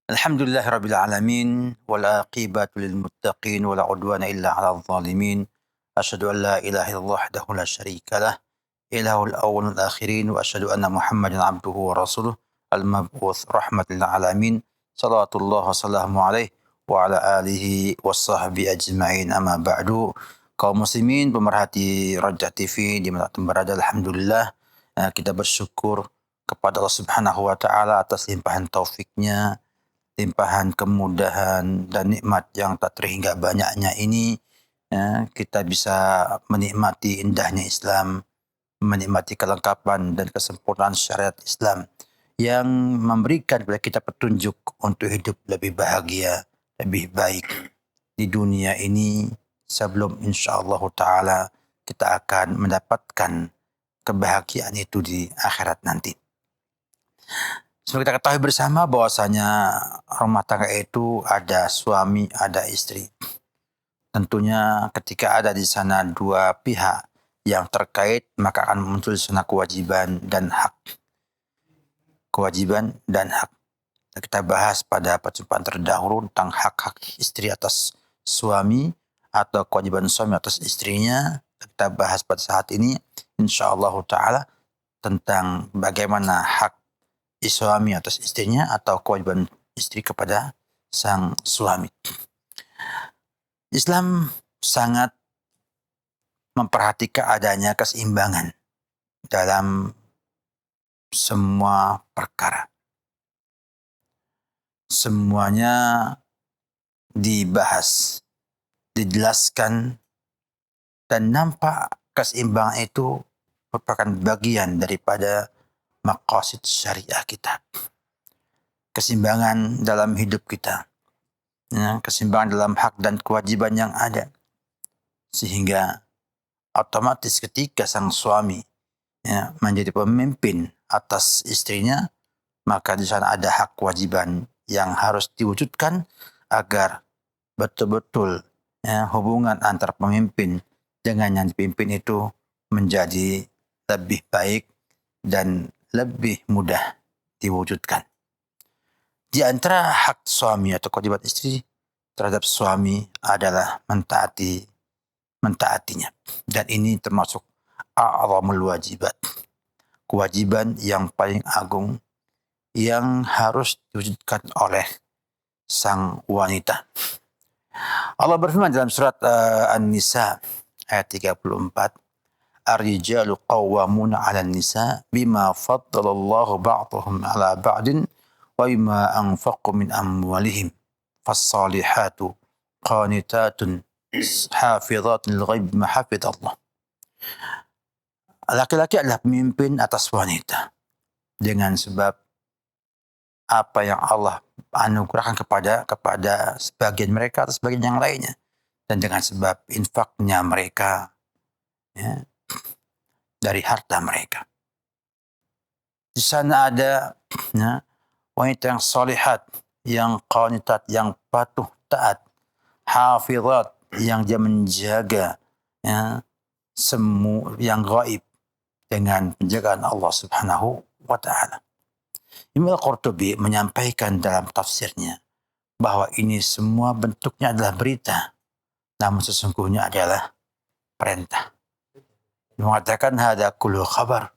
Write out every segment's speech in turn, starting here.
Alhamdulillahirabbil alamin wal aqibatu lil muttaqin wala udwana illa 'alal zalimin. Asyhadu an la ilaha illallah wahdahu la syarika lah, ilahul awwalin wal akhirin wa asyhadu anna Muhammadan 'abduhu wa rasuluh al mab'uts rahmatan lil alamin. Shalawatullah wa salamu alaihi wa ala alihi washabbihi ajma'in, amma ba'du. Kaum muslimin pemerhati Raja TV di mana berada, alhamdulillah kita bersyukur kepada Allah Subhanahu wa taala atas limpahan taufiknya, limpahan kemudahan dan nikmat yang tak terhingga banyaknya ini, kita bisa menikmati indahnya Islam, menikmati kelengkapan dan kesempurnaan syariat Islam yang memberikan kepada kita petunjuk untuk hidup lebih bahagia, lebih baik di dunia ini sebelum insyaallah taala kita akan mendapatkan kebahagiaan itu di akhirat nanti. Seperti kita ketahui bersama bahwasanya rumah tangga itu ada suami, ada istri. Tentunya ketika ada di sana dua pihak yang terkait, maka akan muncul di sana kewajiban dan hak. Kewajiban dan hak. Kita bahas pada perjumpaan terdahulu tentang hak-hak istri atas suami atau kewajiban suami atas istrinya. Kita bahas pada saat ini insyaallah taala tentang bagaimana hak suami atas istrinya atau kewajiban istri kepada sang suami. Islam sangat memperhatikan adanya keseimbangan dalam semua perkara. Semuanya dibahas, dijelaskan, dan nampak keseimbangan itu merupakan bagian daripada maqasid syariah kita. Keseimbangan dalam hidup kita, keseimbangan dalam hak dan kewajiban yang ada, sehingga otomatis ketika sang suami menjadi pemimpin atas istrinya, maka di sana ada hak kewajiban yang harus diwujudkan agar betul-betul hubungan antar pemimpin dengan yang dipimpin itu menjadi lebih baik dan lebih mudah diwujudkan. Di antara hak suami atau kewajiban istri terhadap suami adalah mentaatinya. Dan ini termasuk a'zamul wajibat. Kewajiban yang paling agung yang harus diwujudkan oleh sang wanita. Allah berfirman dalam surat An-Nisa ayat 34, Ar-rijalu qawwamuna 'alan nisa bima faddalallahu ba'dahum 'ala ba'din wa bima anfaqu min amwalihim. Fas-salihatu qanitatun hafizatun lil ghaib bima hafizallah. Laki-laki adalah pemimpin atas wanita dengan sebab apa yang Allah anugerahkan kepada sebagian mereka atau sebagian yang lainnya, dan dengan sebab infaknya mereka dari harta mereka. Di sana ada wanita yang salihat, yang qanitat, yang patuh taat, hafizat, yang dia menjaga semua yang gaib dengan penjagaan Allah Subhanahu wa taala. Imam Al-Qurtubi menyampaikan dalam tafsirnya bahwa ini semua bentuknya adalah berita, namun sesungguhnya adalah perintah. Mengatakan hada kullu khabar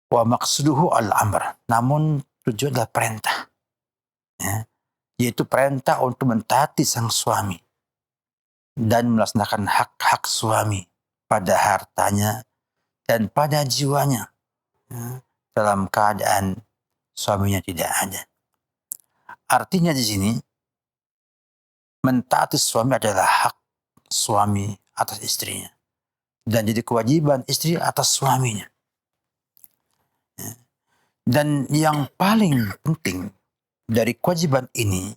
wa maqsuduhu al-amr, namun tujuan adalah perintah, yaitu perintah untuk mentaati sang suami dan melaksanakan hak-hak suami pada hartanya dan pada jiwanya dalam keadaan suaminya tidak ada. Artinya di sini mentaati suami adalah hak suami atas istrinya dan jadi kewajiban istri atas suaminya. Dan yang paling penting dari kewajiban ini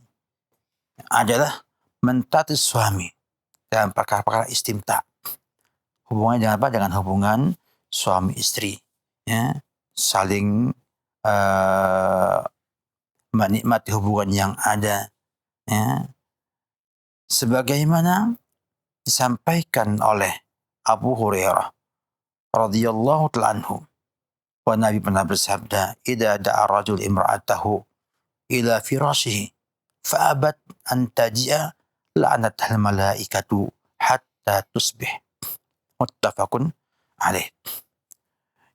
adalah mentaati suami dalam perkara-perkara istimta. Hubungannya dengan apa? Dengan hubungan suami istri, saling menikmati hubungan yang ada, sebagaimana disampaikan oleh Abu Hurairah radhiyallahu ta'ala anhu, bahwa Nabi pernah bersabda, "Idza da'a rajul imra'atahu ila firashihi fa'abat an taji'a la'anatha al-malaikatu hatta tusbih. Muttafaqun alaih.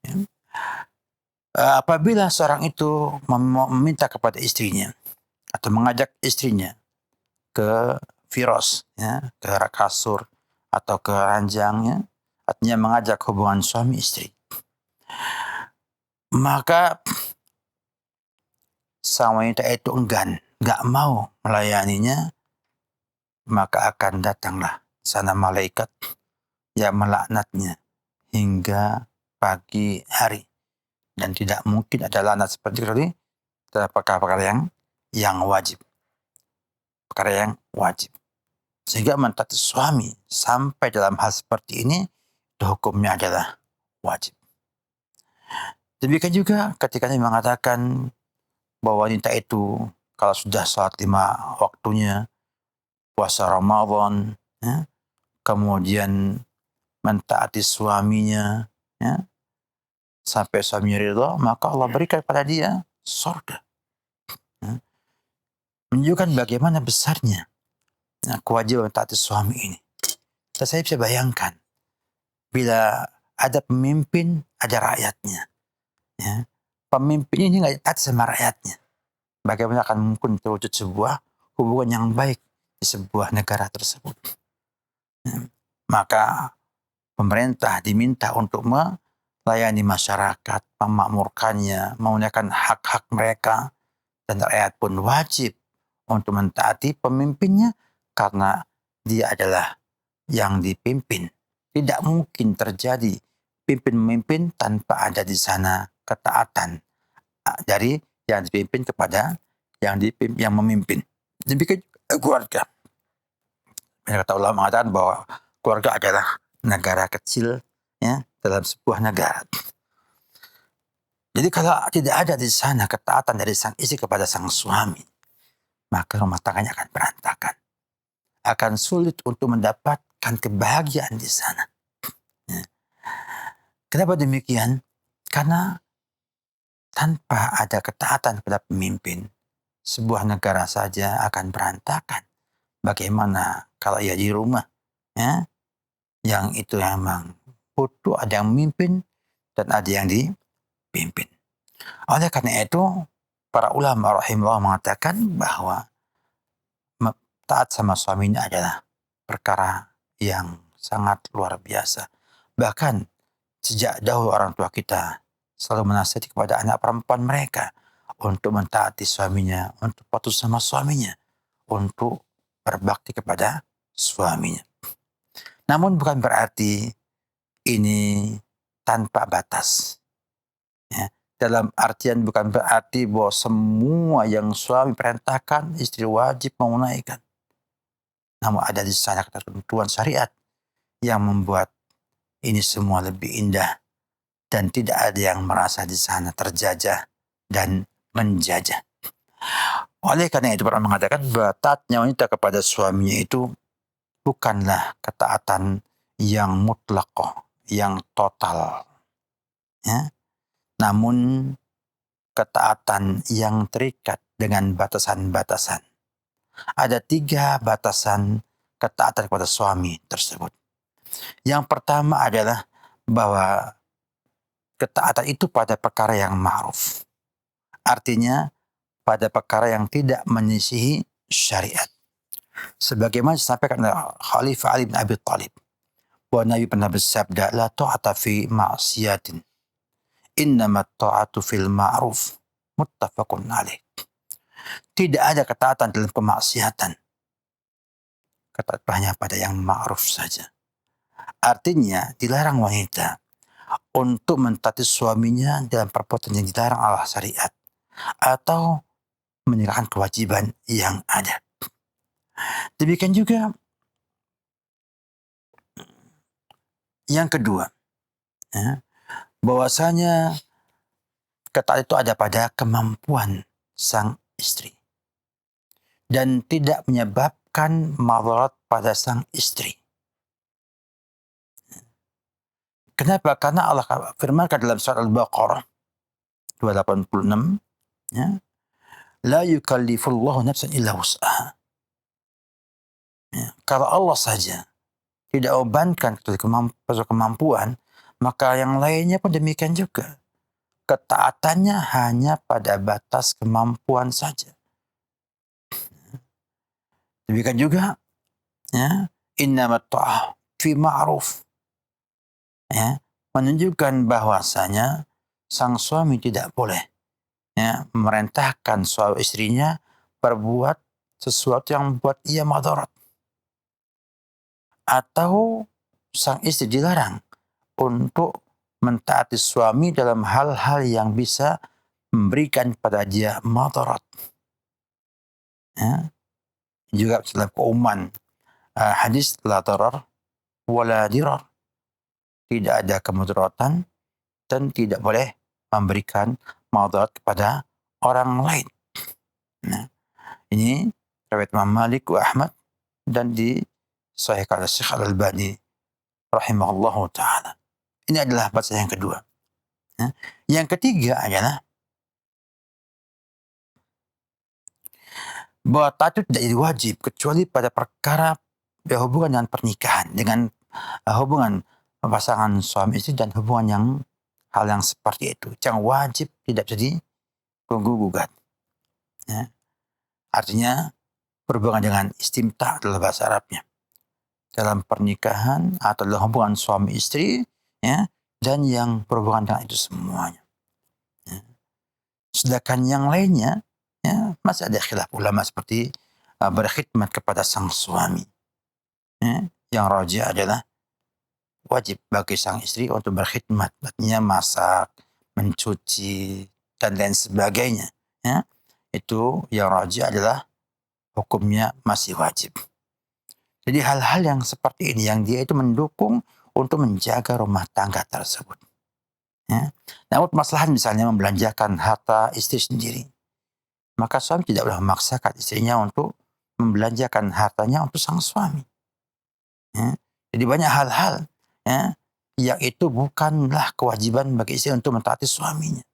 Ya. Apabila seorang itu meminta kepada istrinya atau mengajak istrinya ke firas, ya, ke kasur atau ke ranjangnya, artinya mengajak hubungan suami istri, maka sang wanita itu enggan, nggak mau melayaninya, maka akan datanglah sana malaikat yang melaknatnya hingga pagi hari. Dan tidak mungkin ada laknat seperti itu perkara-perkara yang wajib. Perkara yang wajib. Sehingga mentaati suami sampai dalam hal seperti ini, hukumnya adalah wajib. Demikian juga ketika Nabi mengatakan bahwa wanita itu kalau sudah sholat 5 waktunya, puasa Ramadan, ya, kemudian mentaati suaminya, ya, sampai suaminya ridha, maka Allah berikan kepada dia surga. Ya. Menunjukkan bagaimana besarnya kewajiban mentaati suami ini. Dan saya bisa bayangkan bila ada pemimpin, ada rakyatnya. Ya. Pemimpin ini nggak taat sama rakyatnya. Bagaimana akan mungkin terwujud sebuah hubungan yang baik di sebuah negara tersebut. Ya. Maka pemerintah diminta untuk melayani masyarakat, memakmurkannya, menunaikan hak-hak mereka, dan rakyat pun wajib untuk mentaati pemimpinnya karena dia adalah yang dipimpin. Tidak mungkin terjadi pimpin-memimpin tanpa ada di sana ketaatan dari yang dipimpin kepada yang memimpin. Demikian keluarga. Kata ulama mengatakan bahwa keluarga adalah negara kecil, ya, dalam sebuah negara. Jadi kalau tidak ada di sana ketaatan dari sang istri kepada sang suami, maka rumah tangganya akan berantakan. Akan sulit untuk mendapatkan kebahagiaan di sana. Ya. Kenapa demikian? Karena tanpa ada ketaatan kepada pemimpin, sebuah negara saja akan berantakan. Bagaimana kalau ia di rumah, ya, yang itu memang butuh ada yang memimpin dan ada yang dipimpin. Oleh karena itu, para ulama rahimahullah mengatakan bahwa taat sama suaminya adalah perkara yang sangat luar biasa. Bahkan sejak dahulu orang tua kita selalu menasihati kepada anak perempuan mereka untuk mentaati suaminya, untuk patuh sama suaminya, untuk berbakti kepada suaminya. Namun bukan berarti ini tanpa batas. Ya. Dalam artian bukan berarti bahwa semua yang suami perintahkan istri wajib menunaikan. Namun ada di sana ketentuan syariat yang membuat ini semua lebih indah dan tidak ada yang merasa di sana terjajah dan menjajah. Oleh karena itu para mengatakan bahwa taatnya wanita kepada suaminya itu bukanlah ketaatan yang mutlak, yang total. Ya. Namun ketaatan yang terikat dengan batasan-batasan. Ada 3 batasan ketaatan kepada suami tersebut. Yang pertama adalah bahwa ketaatan itu pada perkara yang ma'ruf. Artinya pada perkara yang tidak menyisihi syariat. Sebagaimana disampaikan oleh Khalifah Ali bin Abi Thalib, bahwa Nabi pernah bersabda, la ta'ata fi ma'siyatin, innama ta'atu fil ma'ruf. Muttafaqun alaih. Tidak ada ketaatan dalam kemaksiatan. Ketaatan hanya pada yang ma'ruf saja. Artinya dilarang wanita untuk mentaati suaminya dalam perbuatan yang dilarang Allah syariat atau meninggalkan kewajiban yang ada. Demikian juga yang kedua, ya, bahwasanya ketaatan itu ada pada kemampuan sang istri dan tidak menyebabkan madarat pada sang istri. Kenapa? Karena Allah firmankan dalam surat Al-Baqarah 286, ya, La yukallifullahu nafsan illa wus'aha. Ya, kalau Allah saja tidak membebankan suatu kemampuan, maka yang lainnya pun demikian juga. Ketaatannya hanya pada batas kemampuan saja. Demikian juga, ya, innamat ta'ah fi ma'ruf, ya, menunjukkan bahwasanya sang suami tidak boleh, ya, memerintahkan suami istrinya berbuat sesuatu yang membuat ia madarat, atau sang istri dilarang untuk mentaati suami dalam hal-hal yang bisa memberikan pada dia madarat. Ya. Juga dalam keumuman hadis la darar wala dirar, tidak ada kemudaratan dan tidak boleh memberikan madarat kepada orang lain. Nah, ini riwayat Imam Malik wa Ahmad dan disahihkan oleh Syekh Al-Albani rahimahullahu taala. Ini adalah bahasa yang kedua. Ya. Yang ketiga adalah bahwa taat itu tidak jadi wajib kecuali pada perkara berhubungan dengan pernikahan, dengan hubungan pasangan suami istri dan hubungan yang hal yang seperti itu. Yang wajib tidak bisa diganggu-gugat. Ya. Artinya berhubungan dengan istimta adalah bahasa Arabnya. Dalam pernikahan atau dalam hubungan suami istri, ya, dan yang berhubungan dengan itu semuanya. Ya. Sedangkan yang lainnya, ya, masih ada khilaf ulama seperti berkhidmat kepada sang suami. Ya. Yang rajih adalah wajib bagi sang istri untuk berkhidmat, artinya masak, mencuci, dan lain sebagainya. Ya. Itu yang rajih adalah hukumnya masih wajib. Jadi hal-hal yang seperti ini yang dia itu mendukung untuk menjaga rumah tangga tersebut. Ya. Namun masalah misalnya membelanjakan harta istri sendiri, maka suami tidak boleh memaksakan istrinya untuk membelanjakan hartanya untuk sang suami. Ya. Jadi banyak hal-hal, ya, yang itu bukanlah kewajiban bagi istri untuk mentaati suaminya.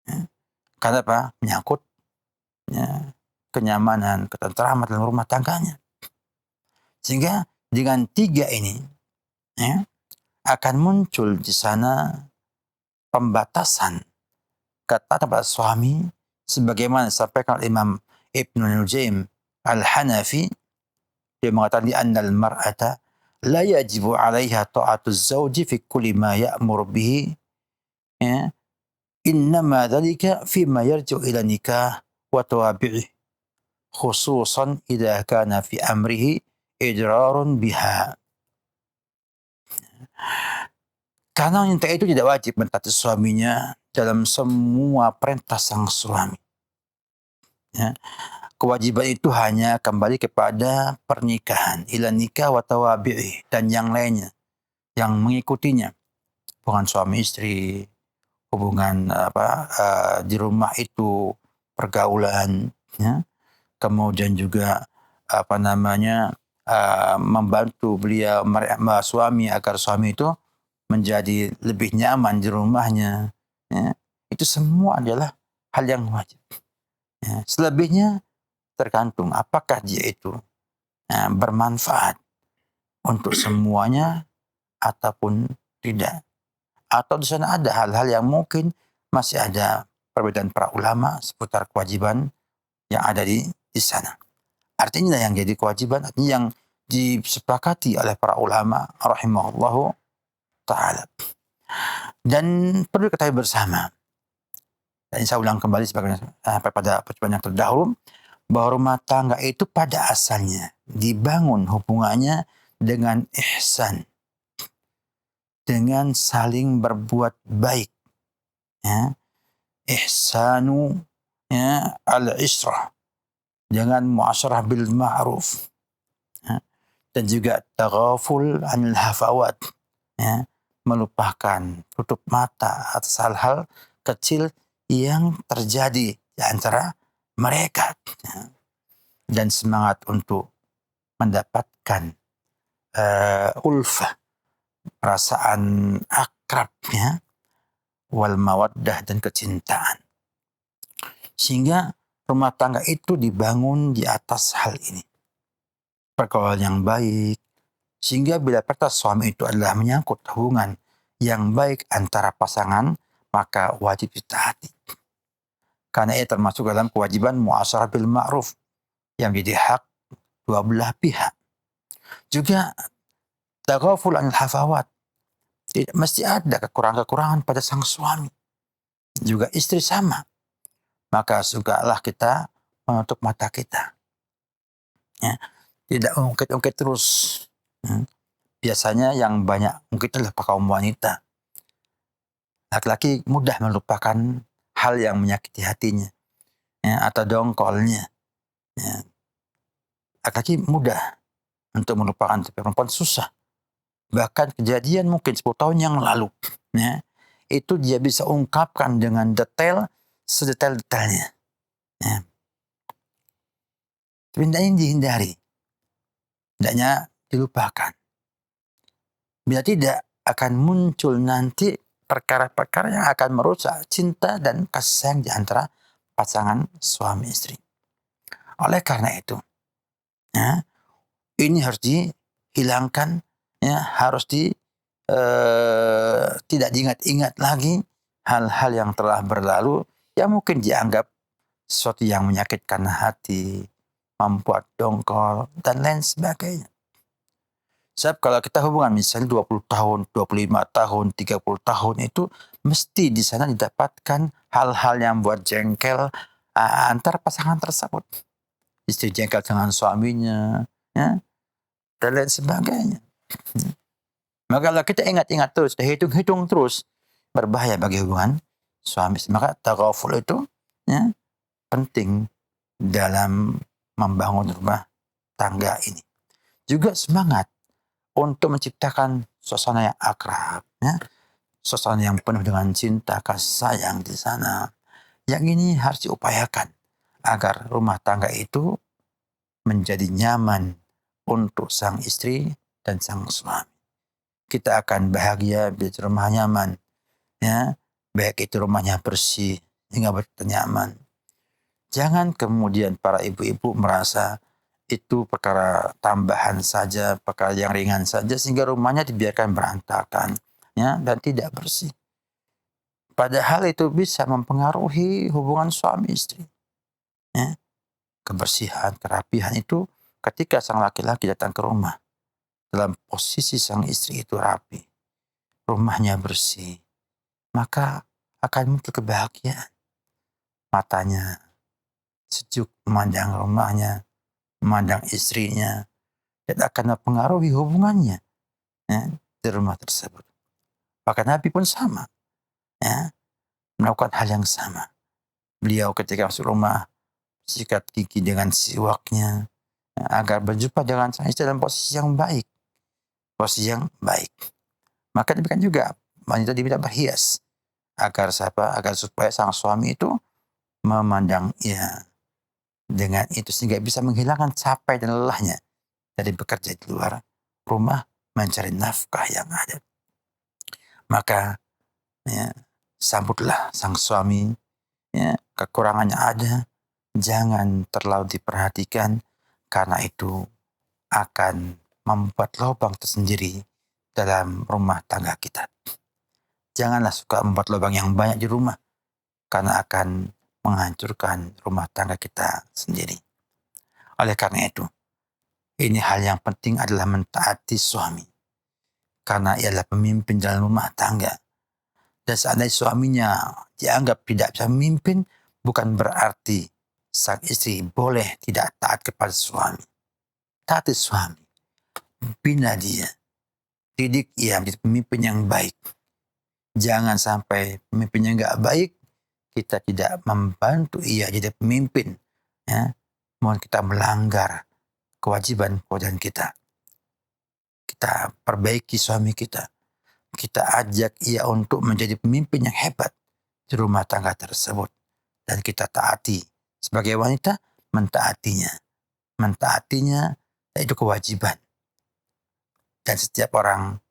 Ya. Karena apa? Menyangkut, ya, kenyamanan, ketentraman dalam rumah tangganya. Sehingga dengan tiga ini, ya, akan muncul di sana pembatasan ketaatan pada suami sebagaimana disampaikan oleh Imam Ibn Nujaim Al-Hanafi. Dia mengatakan di annal mar'ata la yajibu 'alaiha ta'atu az-zawji fi kulli ma ya'mur bihi, ya, innama dhalika fi ma yarji'u ila nikah wa tawabi'ih, khususan idza kana fi amrihi idrarun biha. Karena wanita itu tidak wajib mentaati suaminya dalam semua perintah sang suami. Ya. Kewajiban itu hanya kembali kepada pernikahan, ila nikah wa tawabi'ih, dan yang lainnya yang mengikutinya. Hubungan suami istri, hubungan di rumah itu, pergaulan, ya. Kemudian juga membantu beliau suami agar suami itu menjadi lebih nyaman di rumahnya. Ya. Itu semua adalah hal yang wajib. Ya. Selebihnya tergantung apakah dia itu bermanfaat untuk semuanya ataupun tidak. Atau di sana ada hal-hal yang mungkin masih ada perbedaan para ulama seputar kewajiban yang ada di sana. Artinya yang jadi kewajiban, artinya yang disepakati oleh para ulama rahimahullahu ta'ala. Dan perlu ketahui bersama, dan saya ulang kembali pada percobaan yang terdahulu, bahwa rumah tangga itu pada asalnya dibangun hubungannya dengan ihsan, dengan saling berbuat baik. Ya. Ihsanu, ya, al-ishrah, dengan muasyarah bil ma'ruf, ya, dan juga taghaful anil hafawat, ya, melupakan, tutup mata atas hal-hal kecil yang terjadi di antara mereka, ya, dan semangat untuk mendapatkan ulfah, perasaan akrab, ya, wal mawaddah, dan kecintaan. Sehingga rumah tangga itu dibangun di atas hal ini. Pergaulan yang baik, sehingga bila kata suami itu adalah menyangkut hubungan yang baik antara pasangan, maka wajib ditaati. Karena ia termasuk dalam kewajiban muasyarah bil ma'ruf yang menjadi hak dua belah pihak. Juga taghaful anil hafawat. Tidak mesti ada kekurangan-kekurangan pada sang suami. Juga istri sama. Maka sudahlah kita menutup mata kita. Ya. Tidak ungkit-ungkit terus. Biasanya yang banyak ungkit adalah kaum wanita. Laki-laki mudah melupakan hal yang menyakiti hatinya. Ya, atau dongkolnya. Ya. Laki-laki mudah untuk melupakan, tapi perempuan susah. Bahkan kejadian mungkin 10 tahun yang lalu, ya, itu dia bisa ungkapkan dengan detail, sedetail-detailnya. Ya. Tapi hendaknya dihindari. Hendaknya dilupakan. Bila tidak, akan muncul nanti perkara-perkara yang akan merusak cinta dan kasih sayang di antara pasangan suami istri. Oleh karena itu, ya, ini harus dihilangkan, ya, harus tidak diingat-ingat lagi hal-hal yang telah berlalu yang mungkin dianggap sesuatu yang menyakitkan hati, membuat dongkol, dan lain sebagainya. Sebab kalau kita hubungan misalnya 20 tahun, 25 tahun, 30 tahun itu mesti di sana didapatkan hal-hal yang buat jengkel antar pasangan tersebut. Istri jengkel dengan suaminya, ya, dan lain sebagainya. Maka kalau kita ingat-ingat terus, hitung-hitung terus, berbahaya bagi hubungan suami. Maka taghaful itu, ya, penting dalam membangun rumah tangga ini. Juga semangat untuk menciptakan suasana yang akrab, ya, suasana yang penuh dengan cinta, kasih sayang di sana. Yang ini harus diupayakan agar rumah tangga itu menjadi nyaman untuk sang istri dan sang suami. Kita akan bahagia bila rumah nyaman, ya, baik itu rumahnya bersih hingga nyaman. Jangan kemudian para ibu-ibu merasa itu perkara tambahan saja, perkara yang ringan saja sehingga rumahnya dibiarkan berantakan, ya, dan tidak bersih. Padahal itu bisa mempengaruhi hubungan suami istri. Ya. Kebersihan, kerapihan itu ketika sang laki-laki datang ke rumah dalam posisi sang istri itu rapi, rumahnya bersih, maka akan muncul kebahagiaan. Matanya sejuk memandang rumahnya, memandang istrinya, dan akan mempengaruhi hubungannya, ya, di rumah tersebut. Bahkan Nabi pun sama, ya, melakukan hal yang sama. Beliau ketika masuk rumah sikat gigi dengan siwaknya, ya, agar berjumpa dengan sang istri dalam posisi yang baik. Posisi yang baik. Maka demikian juga wanita diminta berhias agar supaya sang suami itu memandang ia dengan itu sehingga bisa menghilangkan capek dan lelahnya dari bekerja di luar rumah mencari nafkah yang ada. Maka, ya, sambutlah sang suami, ya, kekurangannya ada, jangan terlalu diperhatikan karena itu akan membuat lubang tersendiri dalam rumah tangga kita. Janganlah suka membuat lubang yang banyak di rumah karena akan menghancurkan rumah tangga kita sendiri. Oleh karena itu, ini hal yang penting adalah mentaati suami. Karena ia adalah pemimpin dalam rumah tangga. Dan seandainya suaminya dianggap tidak bisa memimpin, bukan berarti sang istri boleh tidak taat kepada suami. Taati suami. Bina dia. Didik ia menjadi pemimpin yang baik. Jangan sampai pemimpinnya nggak baik, kita tidak membantu ia jadi pemimpin. Ya. Mohon kita melanggar kewajiban kita. Kita perbaiki suami kita. Kita ajak ia untuk menjadi pemimpin yang hebat di rumah tangga tersebut. Dan kita taati. Sebagai wanita, mentaatinya. Mentaatinya itu kewajiban. Dan setiap orang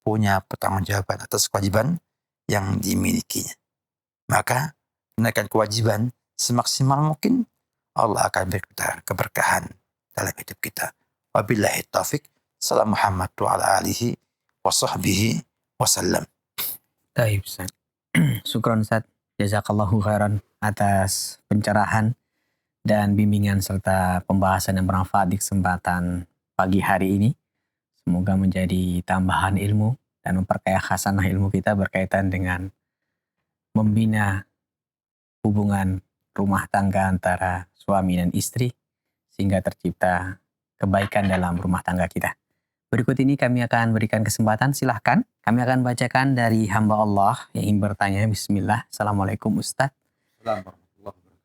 punya pertanggungjawaban atas kewajiban yang dimilikinya. Maka, menaikkan kewajiban semaksimal mungkin Allah akan beri kita keberkahan dalam hidup kita. Wabillahi taufik. Salam Muhammad wa ala alihi wa sahbihi wasallam. Baik, Ustaz. Syukron, Ustaz. Jazakallahu khairan atas pencerahan dan bimbingan serta pembahasan yang bermanfaat di kesempatan pagi hari ini. Semoga menjadi tambahan ilmu dan memperkaya khasanah ilmu kita berkaitan dengan membina hubungan rumah tangga antara suami dan istri sehingga tercipta kebaikan dalam rumah tangga kita. Berikut ini kami akan berikan kesempatan, silahkan. Kami akan bacakan dari hamba Allah yang ingin bertanya. Bismillah. Assalamualaikum Ustadz.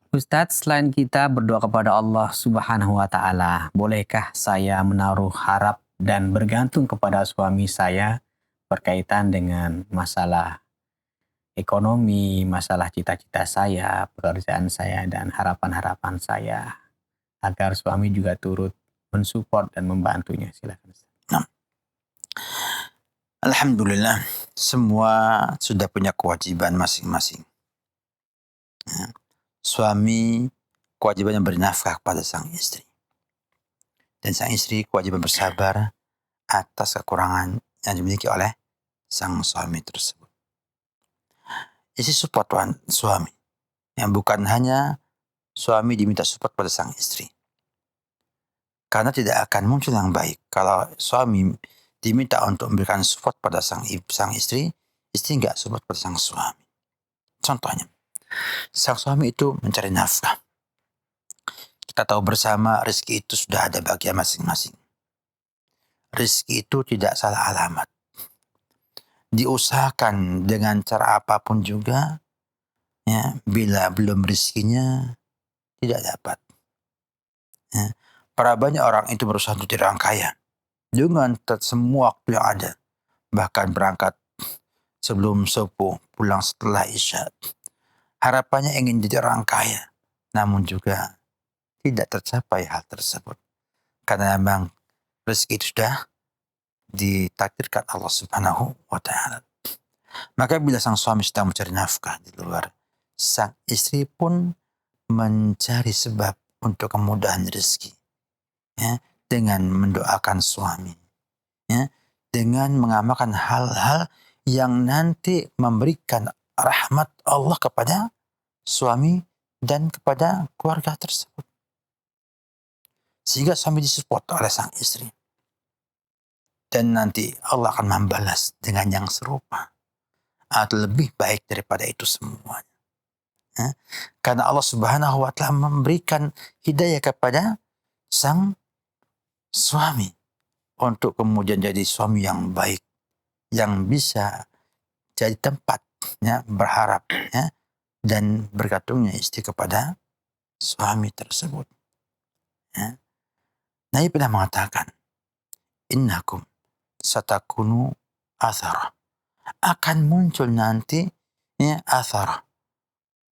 Ustadz, selain kita berdoa kepada Allah Subhanahu wa Ta'ala, bolehkah saya menaruh harap dan bergantung kepada suami saya berkaitan dengan masalah ekonomi, masalah cita-cita saya, pekerjaan saya, dan harapan-harapan saya, agar suami juga turut mensupport dan membantunya? Silakan. Alhamdulillah, semua sudah punya kewajiban masing-masing. Suami kewajibannya bernafkah kepada sang istri. Dan sang istri kewajiban bersabar atas kekurangan yang dimiliki oleh sang suami tersebut. Isi support suami. Yang bukan hanya suami diminta support pada sang istri. Karena tidak akan muncul yang baik kalau suami diminta untuk memberikan support pada sang istri nggak support pada sang suami. Contohnya, sang suami itu mencari nafkah. Kita tahu bersama rezeki itu sudah ada bagian masing-masing. Rezeki itu tidak salah alamat. Diusahakan dengan cara apapun juga, ya, bila belum rezekinya tidak dapat. Ya. Para banyak orang itu berusaha untuk jadi orang kaya dengan semua waktu yang ada. Bahkan berangkat sebelum subuh, pulang setelah isya. Harapannya ingin jadi orang kaya. Namun juga tidak tercapai hal tersebut. Karena memang rezeki itu sudah ditakdirkan Allah Subhanahu wa Ta'ala. Maka bila sang suami sedang mencari nafkah di luar, sang istri pun mencari sebab untuk kemudahan rezeki. Ya, dengan mendoakan suami, ya, dengan mengamalkan hal-hal yang nanti memberikan rahmat Allah kepada suami dan kepada keluarga tersebut. Sehingga suami disupport oleh sang istri. Dan nanti Allah akan membalas dengan yang serupa atau lebih baik daripada itu semuanya. Ya, karena Allah Subhanahu wa Ta'ala memberikan hidayah kepada sang suami untuk kemudian jadi suami yang baik, yang bisa jadi tempat, ya, berharap, ya, dan bergantungnya istri kepada suami tersebut. Ya. Nabi pernah mengatakan, innakum satakunu athara. Akan muncul nanti, ya, athara,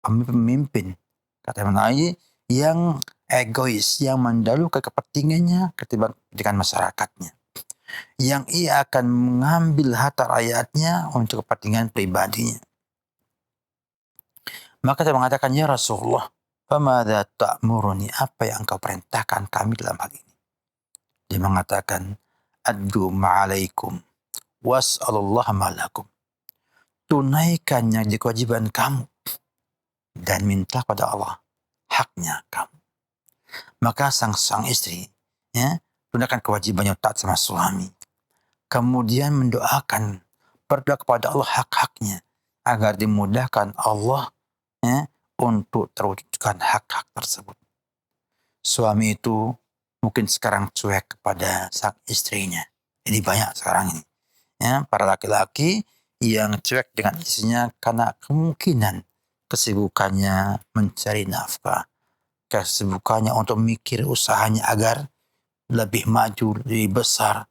pemimpin, kata Nabi, yang egois, yang mendahulukan kepentingannya ketimbang kepentingan masyarakatnya. Yang ia akan mengambil harta rakyatnya untuk kepentingan pribadinya. Maka dia mengatakan, ya Rasulullah, famadza ta'muruni, apa yang engkau perintahkan kami dalam hal ini? Dia mengatakan, addu ma'alaikum was'alullaha ma'alakum. Tunaikan yang jadi kewajiban kamu dan minta pada Allah haknya kamu. Maka sang istri, ya, tunaikan kewajibannya taat sama suami. Kemudian mendoakan, berdoa kepada Allah hak-haknya agar dimudahkan Allah, ya, untuk terwujudkan hak-hak tersebut. Suami itu mungkin sekarang cuek kepada sang istrinya. Ini banyak sekarang ini, ya, para laki-laki yang cuek dengan istrinya karena kemungkinan kesibukannya mencari nafkah, kesibukannya untuk mikir usahanya agar lebih maju, lebih besar,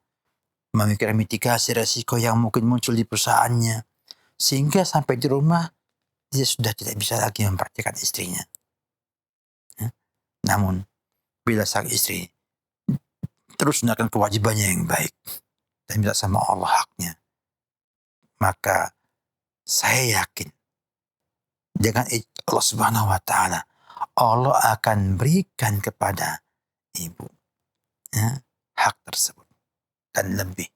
memikirkan mitigasi resiko yang mungkin muncul di perusahaannya, sehingga sampai di rumah dia sudah tidak bisa lagi memperhatikan istrinya. Ya. Namun bila sang istri terus menjalankan kewajibannya yang baik dan minta sama Allah haknya, maka saya yakin dengan Allah Subhanahu wa Ta'ala, Allah akan berikan kepada ibu hak tersebut dan lebih.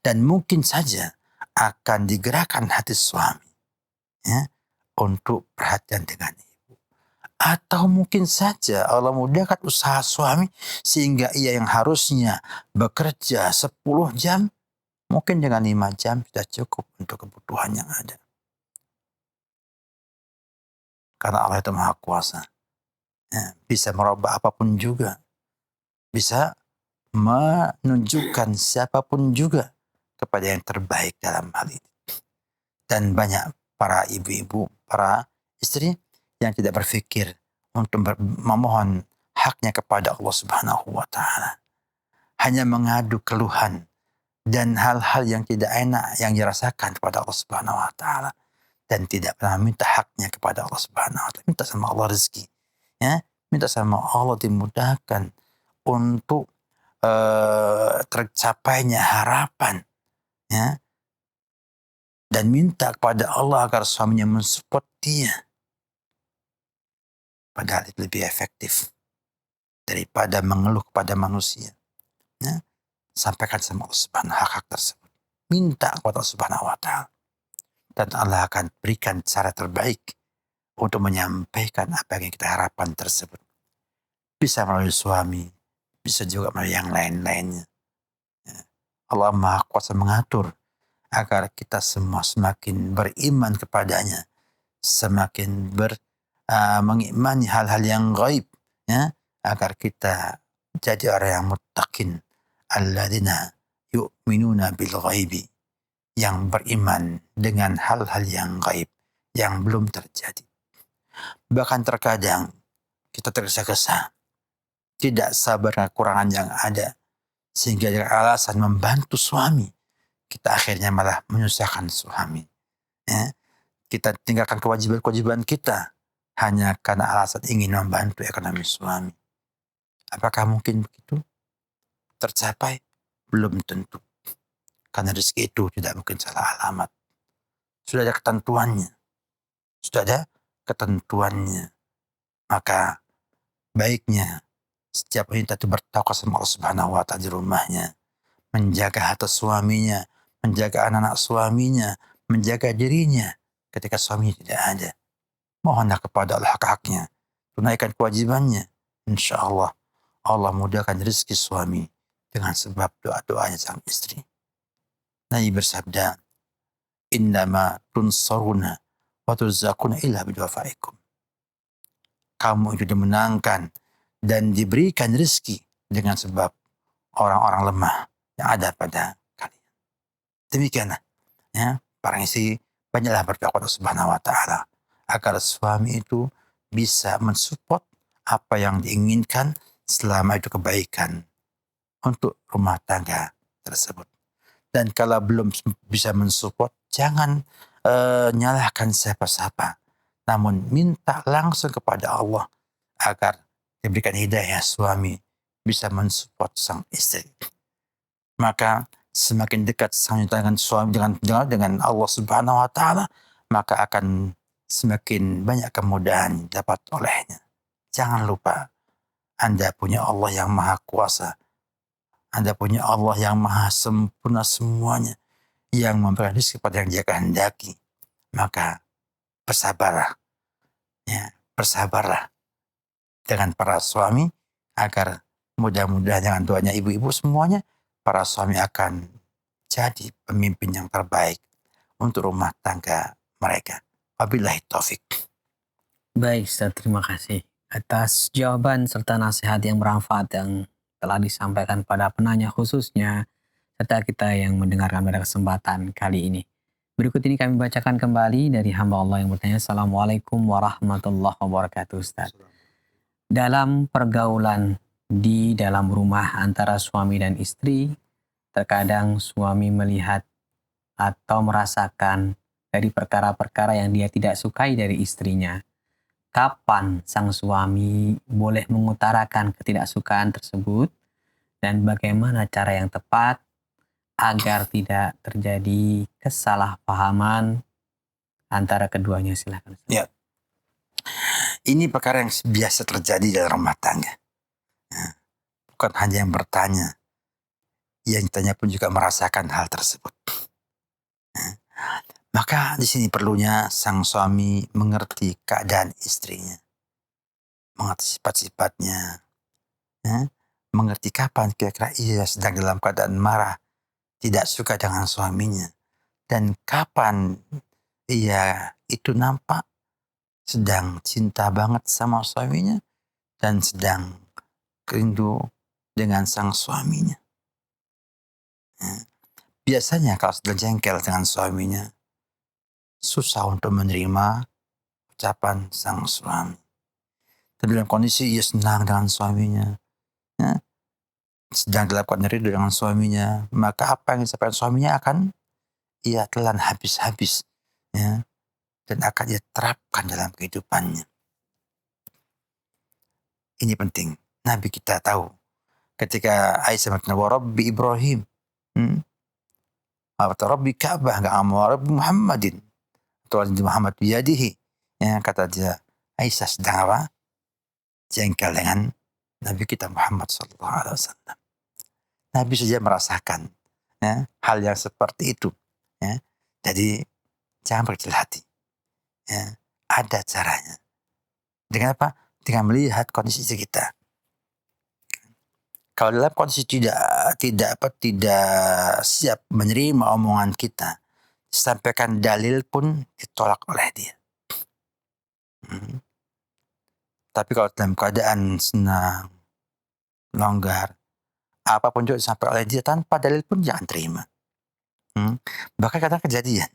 Dan mungkin saja akan digerakkan hati suami untuk perhatian dengan ibu. Atau mungkin saja Allah mudahkan usaha suami sehingga ia yang harusnya bekerja 10 jam, mungkin dengan 5 jam sudah cukup untuk kebutuhan yang ada. Karena Allah itu Maha Kuasa. Bisa merubah apapun juga. Bisa menunjukkan siapapun juga kepada yang terbaik dalam hal ini. Dan banyak para ibu-ibu, para istri yang tidak berfikir untuk memohon haknya kepada Allah Subhanahu wa taala. Hanya mengadu keluhan dan hal-hal yang tidak enak yang dirasakan kepada Allah Subhanahu wa taala dan tidak pernah minta haknya kepada Allah Subhanahu wa taala. Minta sama Allah rezeki, minta sama Allah dimudahkan untuk tercapainya harapan, dan minta kepada Allah agar suaminya mensupport dia. Padahal itu lebih efektif daripada mengeluh kepada manusia. Sampaikan sama Allah Subhanahu hak tersebut. Minta kepada Allah Subhanahu wa taala. Dan Allah akan berikan cara terbaik untuk menyampaikan apa yang kita harapkan tersebut. Bisa melalui suami, bisa juga melalui yang lain-lainnya. Allah Maha Kuasa mengatur agar kita semua semakin beriman kepadanya, semakin mengimani hal-hal yang gaib, agar kita jadi orang yang muttaqin, alladzina yu'minuna bil ghaibi, yang beriman dengan hal-hal yang gaib yang belum terjadi. Bahkan terkadang kita tergesa-gesa, tidak sabar dengan kekurangan yang ada, sehingga dengan alasan membantu suami, kita akhirnya malah menyusahkan suami. Kita tinggalkan kewajiban-kewajiban kita hanya karena alasan ingin membantu ekonomi suami. Apakah mungkin begitu? Tercapai? Belum tentu. Karena rezeki itu tidak mungkin salah alamat. Sudah ada ketentuannya. Maka baiknya setiap wanita itu bertakwa sama Allah Subhanahu wa taala di rumahnya, menjaga hati suaminya, menjaga anak-anak suaminya, menjaga dirinya ketika suaminya tidak ada. Mohonlah kepada Allah hak-haknya, tunaikan kewajibannya. Insya Allah, Allah mudahkan rezeki suami dengan sebab doa-doanya sang istri. Nabi bersabda, innama tunsaruna wa turzaquna illa bidu'afaikum. Kamu itu dimenangkan dan diberikan rezeki dengan sebab orang-orang lemah yang ada pada kalian. Demikianlah, para istri banyaklah berdoa kepada Subhanahu wa taala agar suami itu bisa mensupport apa yang diinginkan selama itu kebaikan untuk rumah tangga tersebut. Dan kalau belum bisa mensupport, jangan nyalahkan siapa-siapa, namun minta langsung kepada Allah agar diberikan hidayah suami bisa mensupport sang istri. Maka semakin dekat sang dengan suami dengan Allah Subhanahu wa taala, maka akan semakin banyak kemudahan dapat olehnya. Jangan lupa, Anda punya Allah yang Maha Kuasa. Anda punya Allah yang Maha Sempurna semuanya, yang memberikan rezeki kepada yang Dia kehendaki. Maka bersabarlah, bersabarlah dengan para suami agar mudah-mudahan dengan doanya ibu-ibu semuanya, para suami akan jadi pemimpin yang terbaik untuk rumah tangga mereka. Wabillahi taufik. Baik, Ustaz, terima kasih atas jawaban serta nasihat yang bermanfaat yang telah disampaikan pada penanya khususnya serta kita yang mendengarkan pada kesempatan kali ini. Berikut ini kami bacakan kembali dari hamba Allah yang bertanya. Assalamualaikum warahmatullahi wabarakatuh, Ustaz. Dalam pergaulan di dalam rumah antara suami dan istri, terkadang suami melihat atau merasakan dari perkara-perkara yang dia tidak sukai dari istrinya. Kapan sang suami boleh mengutarakan ketidaksukaan tersebut dan bagaimana cara yang tepat agar tidak terjadi kesalahpahaman antara keduanya? Silakan. Ya. Ini perkara yang biasa terjadi dalam rumah tangga. Ya, bukan hanya yang bertanya, yang tanya pun juga merasakan hal tersebut. Ya, maka di sini perlunya sang suami mengerti keadaan istrinya, mengerti sifat-sifatnya, ya, mengerti kapan kira-kira ia sedang dalam keadaan marah, tidak suka dengan suaminya, dan kapan ia itu nampak sedang cinta banget sama suaminya dan sedang rindu dengan sang suaminya. Ya, biasanya kalau sudah jengkel dengan suaminya, susah untuk menerima ucapan sang suami. Dan dalam kondisi ia senang dengan suaminya, ya, sedang dalam keadaan rindu dengan suaminya, maka apa yang disampaikan suaminya akan ia telan habis-habis, ya, dan akan ia terapkan dalam kehidupannya. Ini penting. Nabi kita tahu ketika Aisyah bertanya, "Wa Rabbi Ibrahim." Kata Rabbi Ka'bah, enggak mau Rabbi Muhammadin. Tuhan Muhammad biyadihi. Ya, kata dia, Aisyah sedang apa? Jengkel dengan Nabi kita Muhammad sallallahu alaihi wasallam. Nabi saja merasakan, ya, hal yang seperti itu. Ya. Jadi jangan berkecil hati. Ya. Ada caranya. Dengan apa? Dengan melihat kondisi kita. Kalau dalam kondisi tidak siap menerima omongan kita, sampaikan dalil pun ditolak oleh dia. Tapi kalau dalam keadaan senang, longgar, apapun juga disampaikan oleh dia tanpa dalil pun jangan terima. Bahkan kadang kejadian,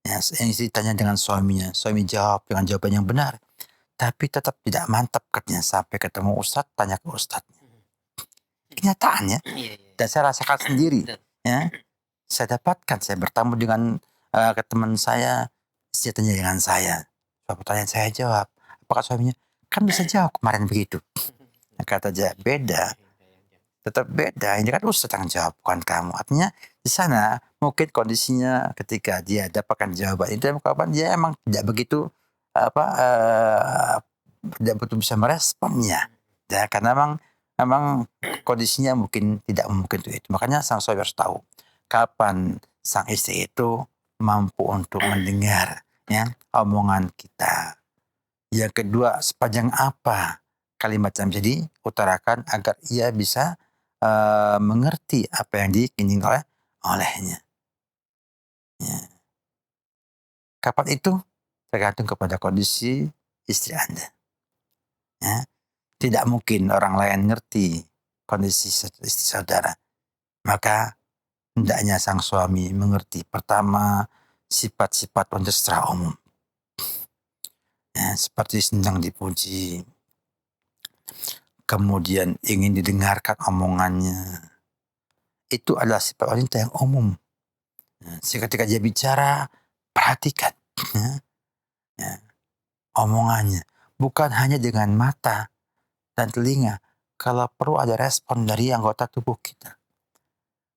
ya, yang istri tanya dengan suaminya, suami jawab dengan jawaban yang benar, tapi tetap tidak mantap katanya sampai ketemu ustadz, tanya ke ustadznya. Kenyataannya, dan saya rasakan sendiri, ya, saya dapatkan, saya bertamu dengan ke teman saya, dia tanya dengan saya, pertanyaan saya jawab, apakah suaminya kan bisa jawab kemarin begitu? Kata dia, beda, tetap beda. Ini kan ustadz yang jawab, bukan kamu. Artinya di sana mungkin kondisinya ketika dia dapatkan jawaban itu, kapan dia emang tidak begitu tidak betul bisa meresponnya, ya, karena memang kondisinya mungkin tidak mungkin itu. Makanya sang suami harus tahu kapan sang istri itu mampu untuk mendengar, ya, omongan kita. Yang kedua, sepanjang apa kalimat yang bisa diutarakan agar ia bisa mengerti apa yang diinginkan olehnya. Ya. Kapan itu? Tergantung kepada kondisi istri Anda. Ya. Tidak mungkin orang lain ngerti kondisi istri saudara. Maka hendaknya sang suami mengerti pertama sifat-sifat wanita secara umum. Ya, seperti senang dipuji, kemudian ingin didengarkan omongannya. Itu adalah sifat wanita yang umum. Ya, ketika dia bicara, perhatikan, ya, omongannya. Bukan hanya dengan mata dan telinga. Kalau perlu ada respon dari anggota tubuh kita.